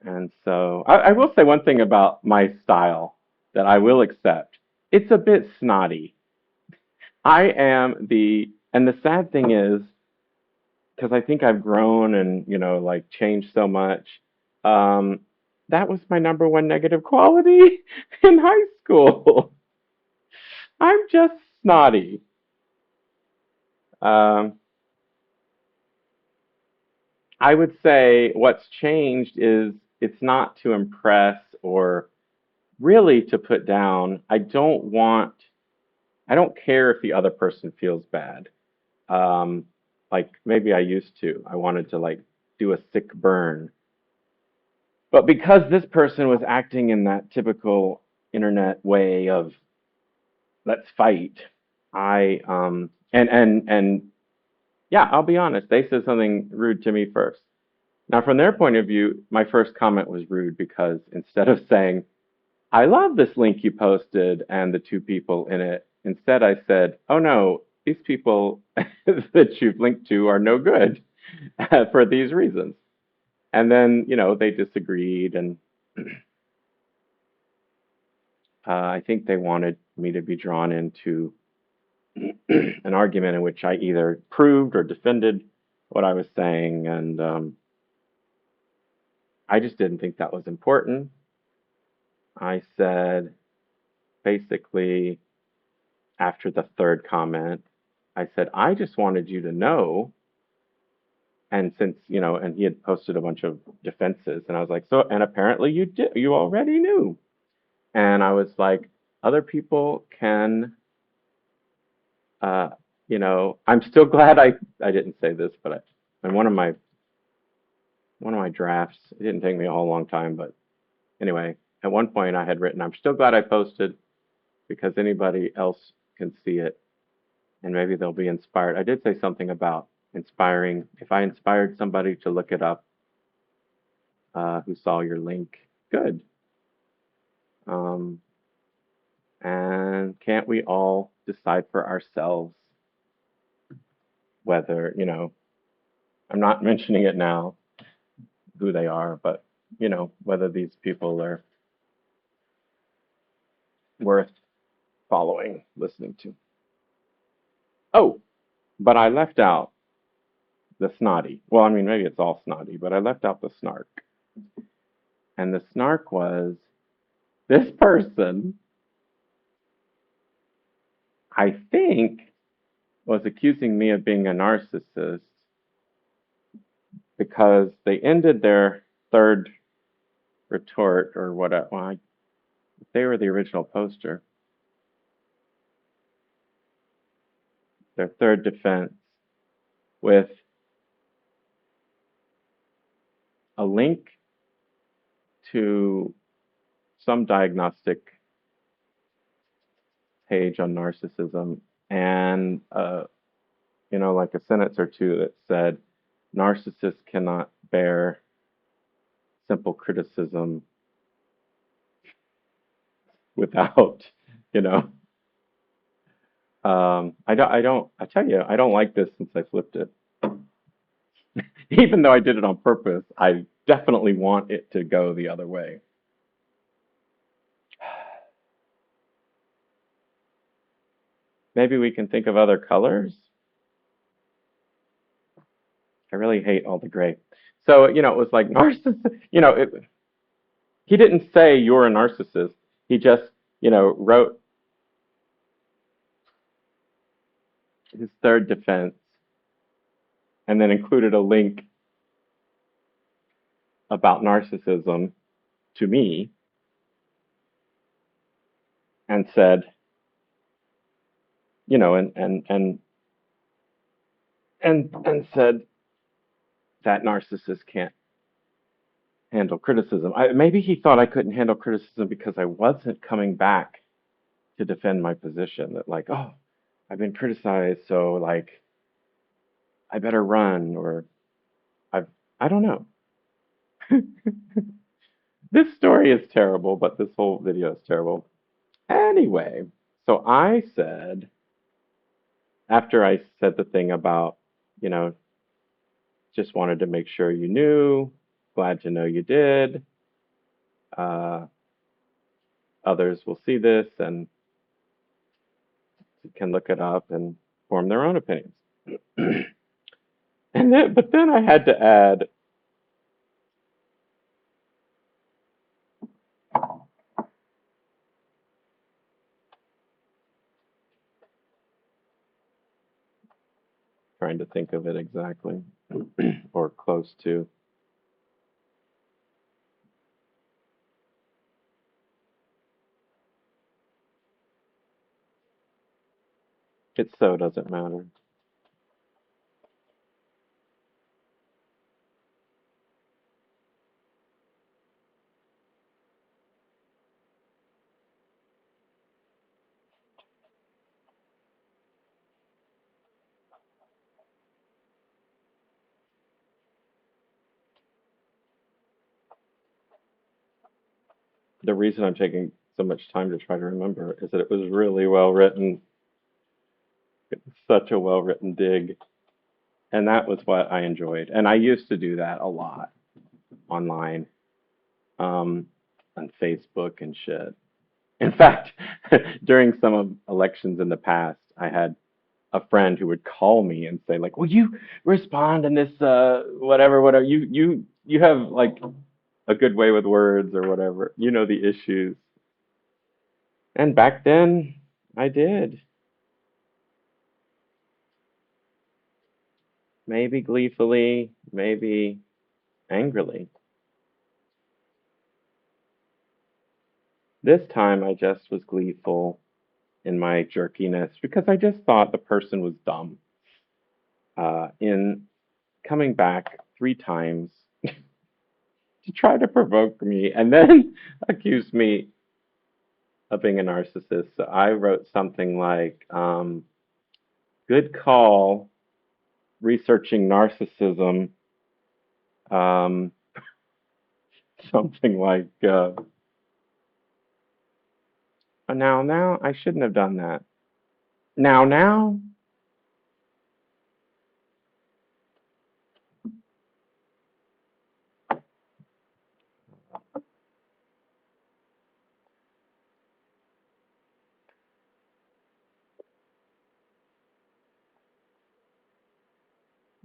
And so I will say one thing about my style that I will accept. It's a bit snotty. And the sad thing is, because I think I've grown and, like changed so much, um, that was my number one negative quality in high school. I'm just snotty. Um, I would say what's changed is it's not to impress or really to put down. I don't care if the other person feels bad. Um, like maybe I used to. I wanted to like do a sick burn. But because this person was acting in that typical internet way of let's fight, and yeah, I'll be honest, they said something rude to me first. Now from their point of view, my first comment was rude because instead of saying, I love this link you posted and the two people in it. Instead, I said, oh no, these people that you've linked to are no good for these reasons. And then, they disagreed, and I think they wanted me to be drawn into an argument in which I either proved or defended what I was saying. And I just didn't think that was important. I said, basically, after the third comment, I said, I just wanted you to know. And since, and he had posted a bunch of defenses, and I was like, so, and apparently you already knew. And I was like, other people can, uh, I'm still glad I didn't say this, but in one of my drafts, it didn't take me a whole long time, but anyway, at one point I had written, I'm still glad I posted because anybody else can see it and maybe they'll be inspired. I did say something about inspiring. If I inspired somebody to look it up, who saw your link, good. Um, and can't we all decide for ourselves whether, I'm not mentioning it now, who they are, but, whether these people are worth following, listening to. Oh, but I left out the snotty. Well, I mean, maybe it's all snotty, but I left out the snark. And the snark was this person, I think, was accusing me of being a narcissist because they ended their third retort or what, well, they were the original poster, their third defense with a link to some diagnostic page on narcissism and, like a sentence or two that said, narcissists cannot bear simple criticism without, you know, I tell you, I don't like this since I flipped it. Even though I did it on purpose, I definitely want it to go the other way. Maybe we can think of other colors. I really hate all the gray. So, it was like narcissist, he didn't say you're a narcissist. He just, wrote his third defense and then included a link about narcissism to me and said, you know, and said that narcissists can't handle criticism. Maybe he thought I couldn't handle criticism because I wasn't coming back to defend my position. That like, oh, I've been criticized, so like I better run, or I've I don't know. This story is terrible, but this whole video is terrible. Anyway, so I said, after I said the thing about, you know, just wanted to make sure you knew, glad to know you did. Uh, Others will see this and can look it up and form their own opinions. But then I had to add, trying to think of it exactly, or close to. It so doesn't matter. The reason I'm taking so much time to try to remember is that it was really well written. It's such a well written dig. And that was what I enjoyed. And I used to do that a lot online, um, on Facebook and shit. In fact, during some of elections in the past, I had a friend who would call me and say, like, "Will you respond in this whatever? You have like a good way with words or whatever. You know the issues." And back then, I did. Maybe gleefully, maybe angrily. This time, I just was gleeful in my jerkiness because I just thought the person was dumb. In coming back 3 times to try to provoke me and then accuse me of being a narcissist. So I wrote something like, good call researching narcissism. Um, Something like, now, I shouldn't have done that. Now,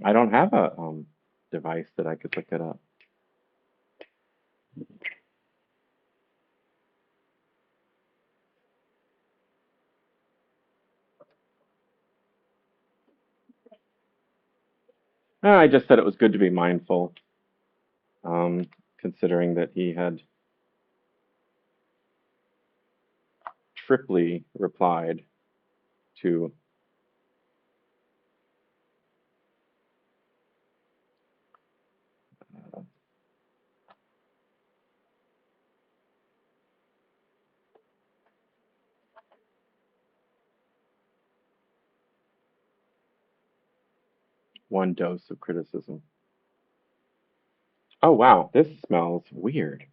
I don't have a device that I could look it up. I just said it was good to be mindful, um, considering that he had triply replied to one dose of criticism. Oh wow, this smells weird.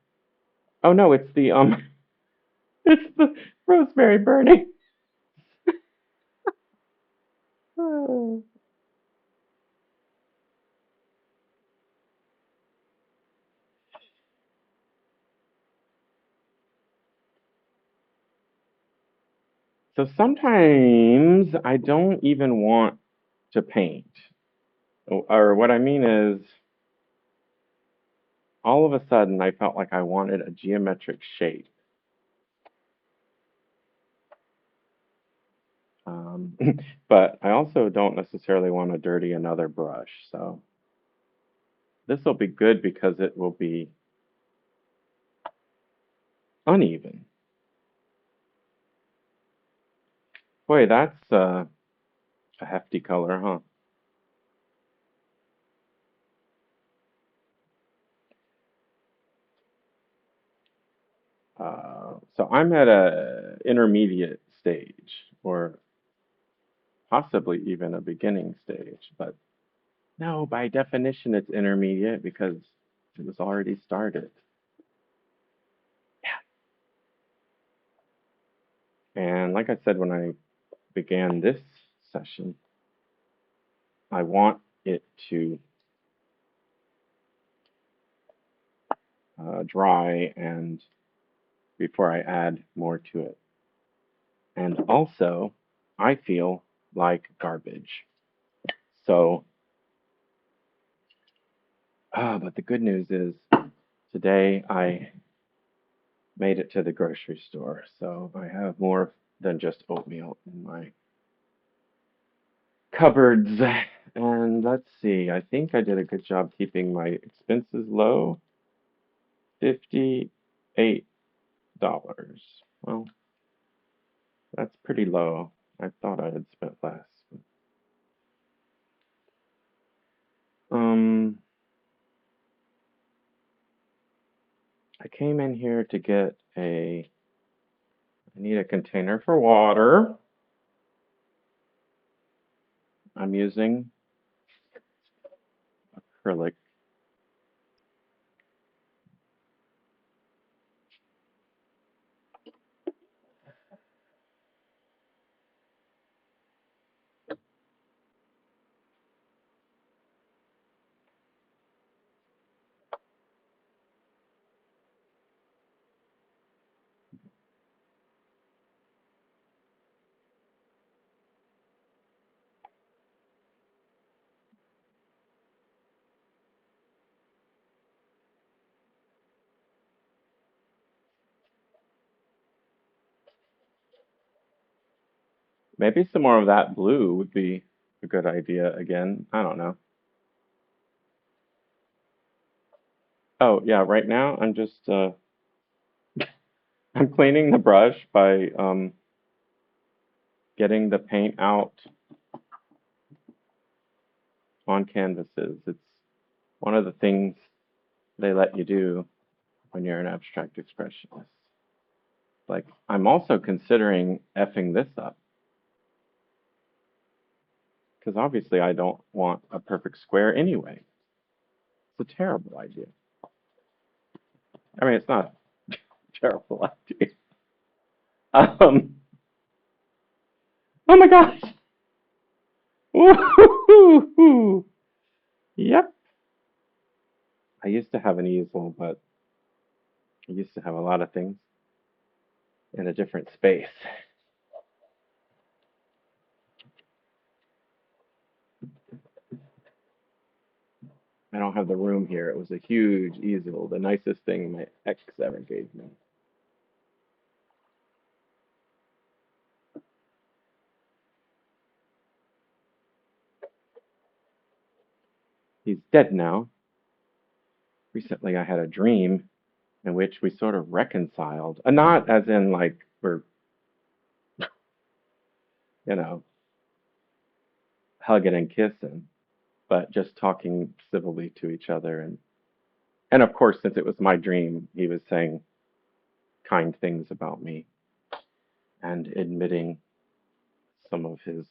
Oh no, it's the it's the rosemary burning. So sometimes I don't even want to paint. Or what I mean is, all of a sudden I felt like I wanted a geometric shape. Um, but I also don't necessarily want to dirty another brush. So this will be good because it will be uneven. Boy, that's a hefty color, huh? So I'm at a intermediate stage, or possibly even a beginning stage, but no, by definition it's intermediate because it was already started. And like I said when I began this session, I want it to dry and before I add more to it. And also, I feel like garbage. So, but the good news is today I made it to the grocery store, so I have more than just oatmeal in my cupboards. And let's see, I think I did a good job keeping my expenses low. $58. Well, that's pretty low. I thought I had spent less. Um, I came in here to get I need a container for water. I'm using acrylic. Maybe some more of that blue would be a good idea again. I don't know. Oh, yeah, right now I'm just I'm cleaning the brush by getting the paint out on canvases. It's one of the things they let you do when you're an abstract expressionist. Like, I'm also considering effing this up because obviously I don't want a perfect square anyway. It's a terrible idea. I mean, it's not a terrible idea. Um, oh my gosh! Woo-hoo-hoo-hoo. Yep. I used to have an easel, but I used to have a lot of things in a different space. I don't have the room here. It was a huge easel, the nicest thing my ex ever gave me. He's dead now. Recently, I had a dream in which we sort of reconciled. Not as in like we're, you know, hugging and kissing, but just talking civilly to each other. And of course, since it was my dream, he was saying kind things about me and admitting some of his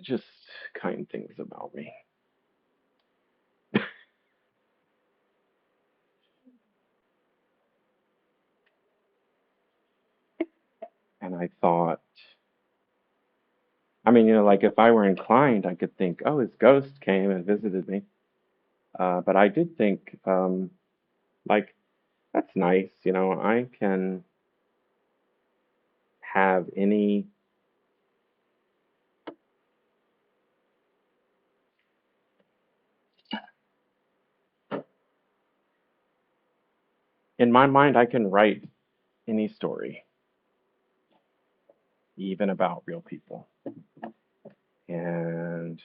just kind things about me. And I thought, I mean, like if I were inclined, I could think, oh, his ghost came and visited me. But I did think, like, that's nice. I can have any, in my mind, I can write any story, even about real people. And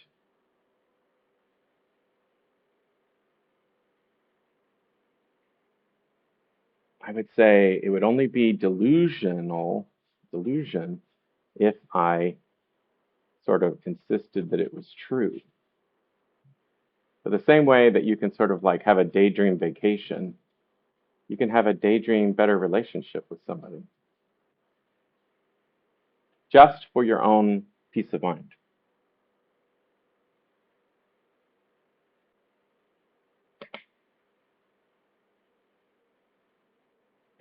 I would say it would only be delusion, if I sort of insisted that it was true. So the same way that you can sort of like have a daydream vacation, you can have a daydream better relationship with somebody just for your own peace of mind.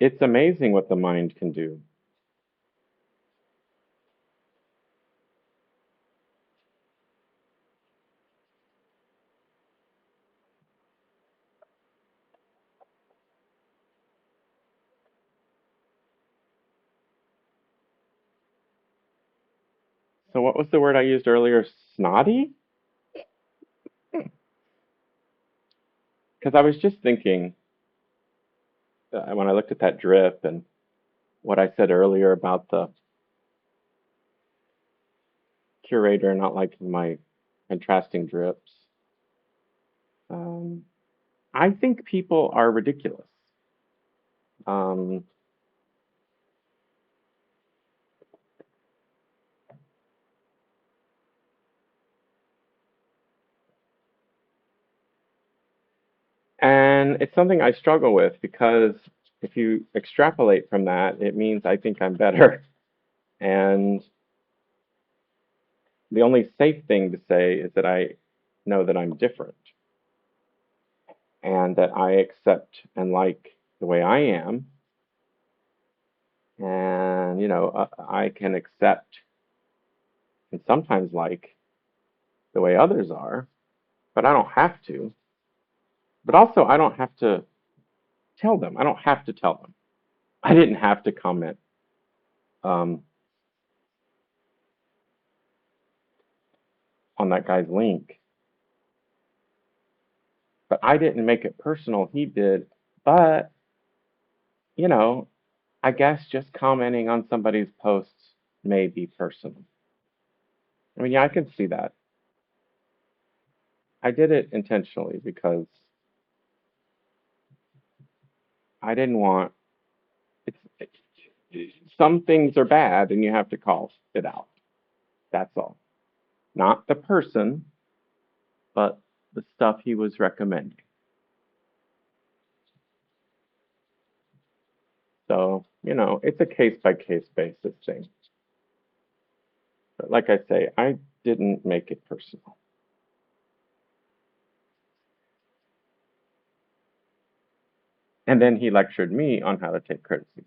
It's amazing what the mind can do. So what was the word I used earlier? Snotty? Because I was just thinking when I looked at that drip and what I said earlier about the curator not liking my contrasting drips. Um, I think people are ridiculous. Um, and it's something I struggle with because if you extrapolate from that, it means I think I'm better. And the only safe thing to say is that I know that I'm different and that I accept and like the way I am. And, I can accept and sometimes like the way others are, but I don't have to. But also, I don't have to tell them. I don't have to tell them. I didn't have to comment um, on that guy's link, but I didn't make it personal. He did. But, you know, I guess just commenting on somebody's posts may be personal. I mean, yeah, I can see that. I did it intentionally because I didn't want it's some things are bad and you have to call it out. That's all. Not the person, but the stuff he was recommending. So, it's a case by case basis thing. But like I say, I didn't make it personal. And then he lectured me on how to take criticism.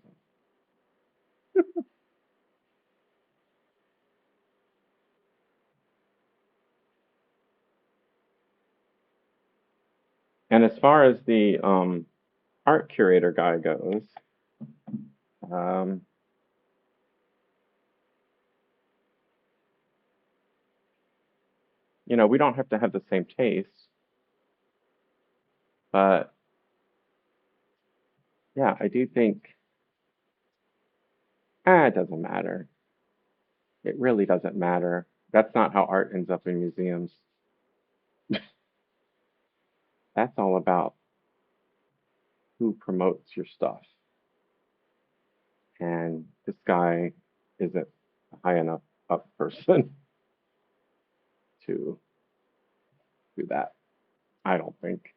And as far as the art curator guy goes, um, we don't have to have the same taste, but yeah, I do think, it doesn't matter. It really doesn't matter. That's not how art ends up in museums. That's all about who promotes your stuff. And this guy isn't a high enough up person to do that, I don't think.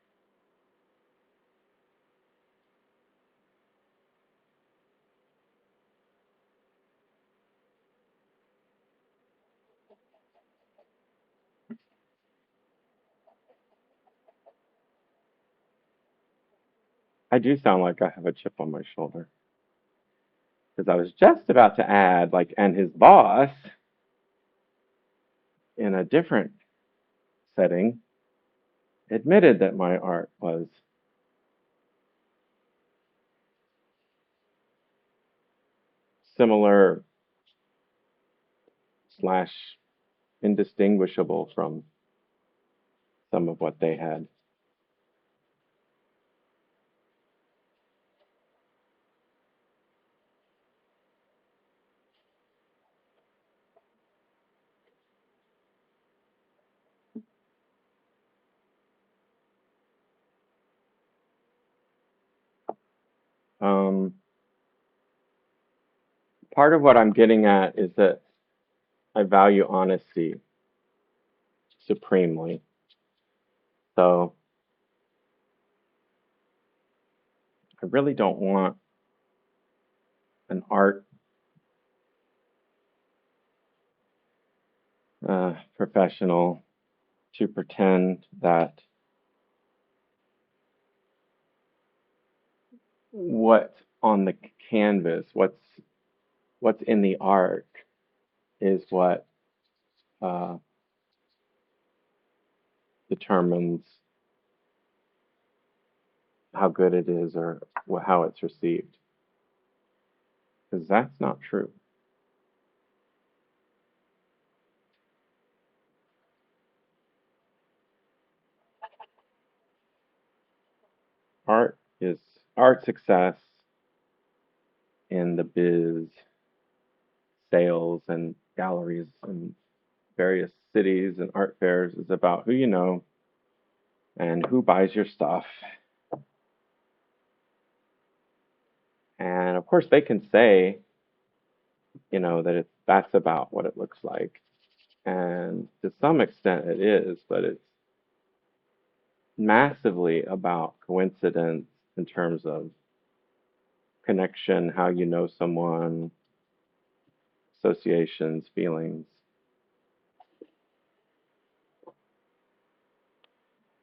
I do sound like I have a chip on my shoulder because I was just about to add, like, and his boss in a different setting admitted that my art was similar slash indistinguishable from some of what they had. Part of what I'm getting at is that I value honesty supremely. So I really don't want an art professional to pretend that what's on the canvas, what's in the art, is what uh, determines how good it is or how it's received. Because that's not true. Art is art success in the biz, sales, and galleries and various cities and art fairs is about who you know and who buys your stuff. And of course, they can say, that that's about what it looks like. And to some extent, it is, but it's massively about coincidence in terms of connection, how you know someone, associations, feelings.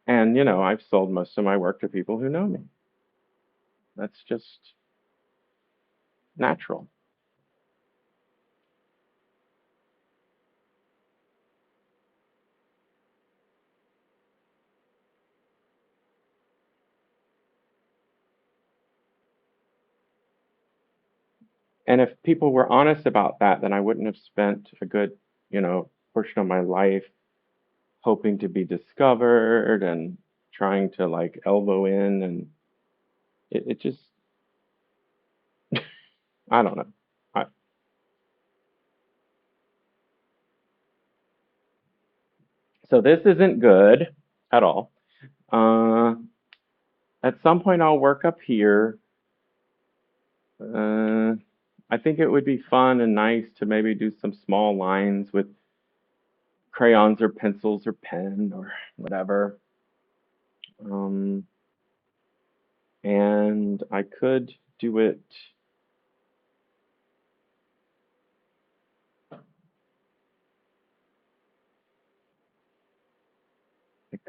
And, I've sold most of my work to people who know me. That's just natural. And if people were honest about that, then I wouldn't have spent a good, portion of my life hoping to be discovered and trying to like elbow in. And it just, I don't know. I, so this isn't good at all. Uh, at some point, I'll work up here. Uh, I think it would be fun and nice to maybe do some small lines with crayons or pencils or pen or whatever. Um, and I could do it. I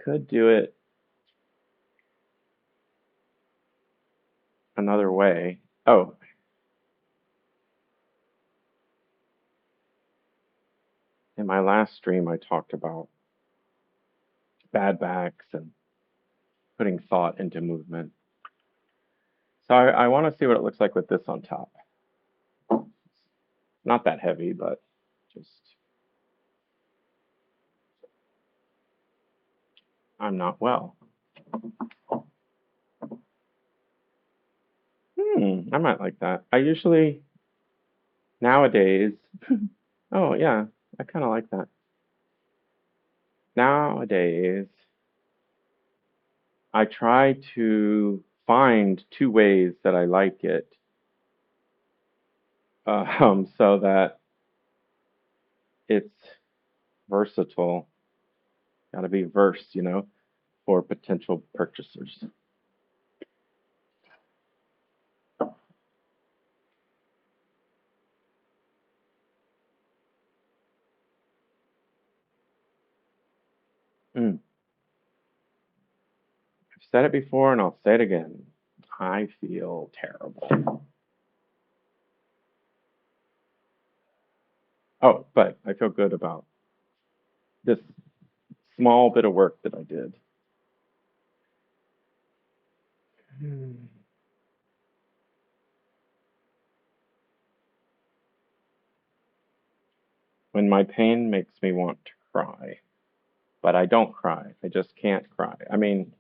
could do it another way. Oh, in my last stream, I talked about bad backs and putting thought into movement. So I want to see what it looks like with this on top. Not that heavy, but just, I'm not well. I might like that. I usually, nowadays, oh yeah, I kind of like that. Nowadays, I try to find two ways that I like it, so that it's versatile. Got to be versed, for potential purchasers. Mm. I've said it before and I'll say it again. I feel terrible. Oh, but I feel good about this small bit of work that I did. Hmm. When my pain makes me want to cry, but I don't cry. I just can't cry. I mean,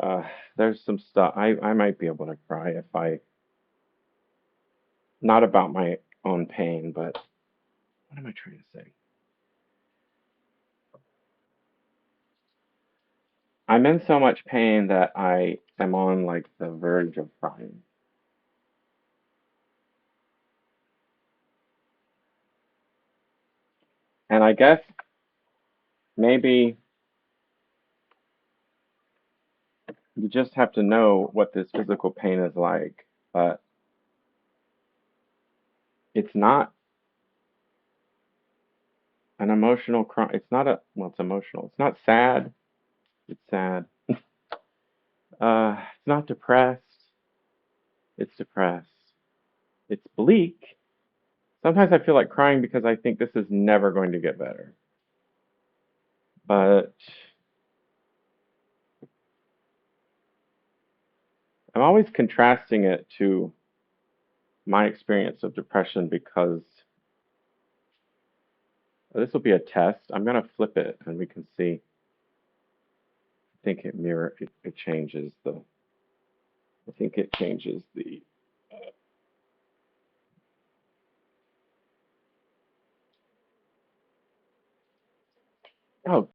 uh, there's some stuff I might be able to cry if I, not about my own pain, but what am I trying to say? I'm in so much pain that I am on like the verge of crying. And I guess maybe you just have to know what this physical pain is like. But it's not an emotional cry. It's not a, well, it's emotional. It's not sad. It's sad. It's not depressed. It's depressed. It's bleak. Sometimes I feel like crying because I think this is never going to get better. But I'm always contrasting it to my experience of depression because this will be a test. I'm going to flip it and we can see. I think it changes the, I think it changes the, oh,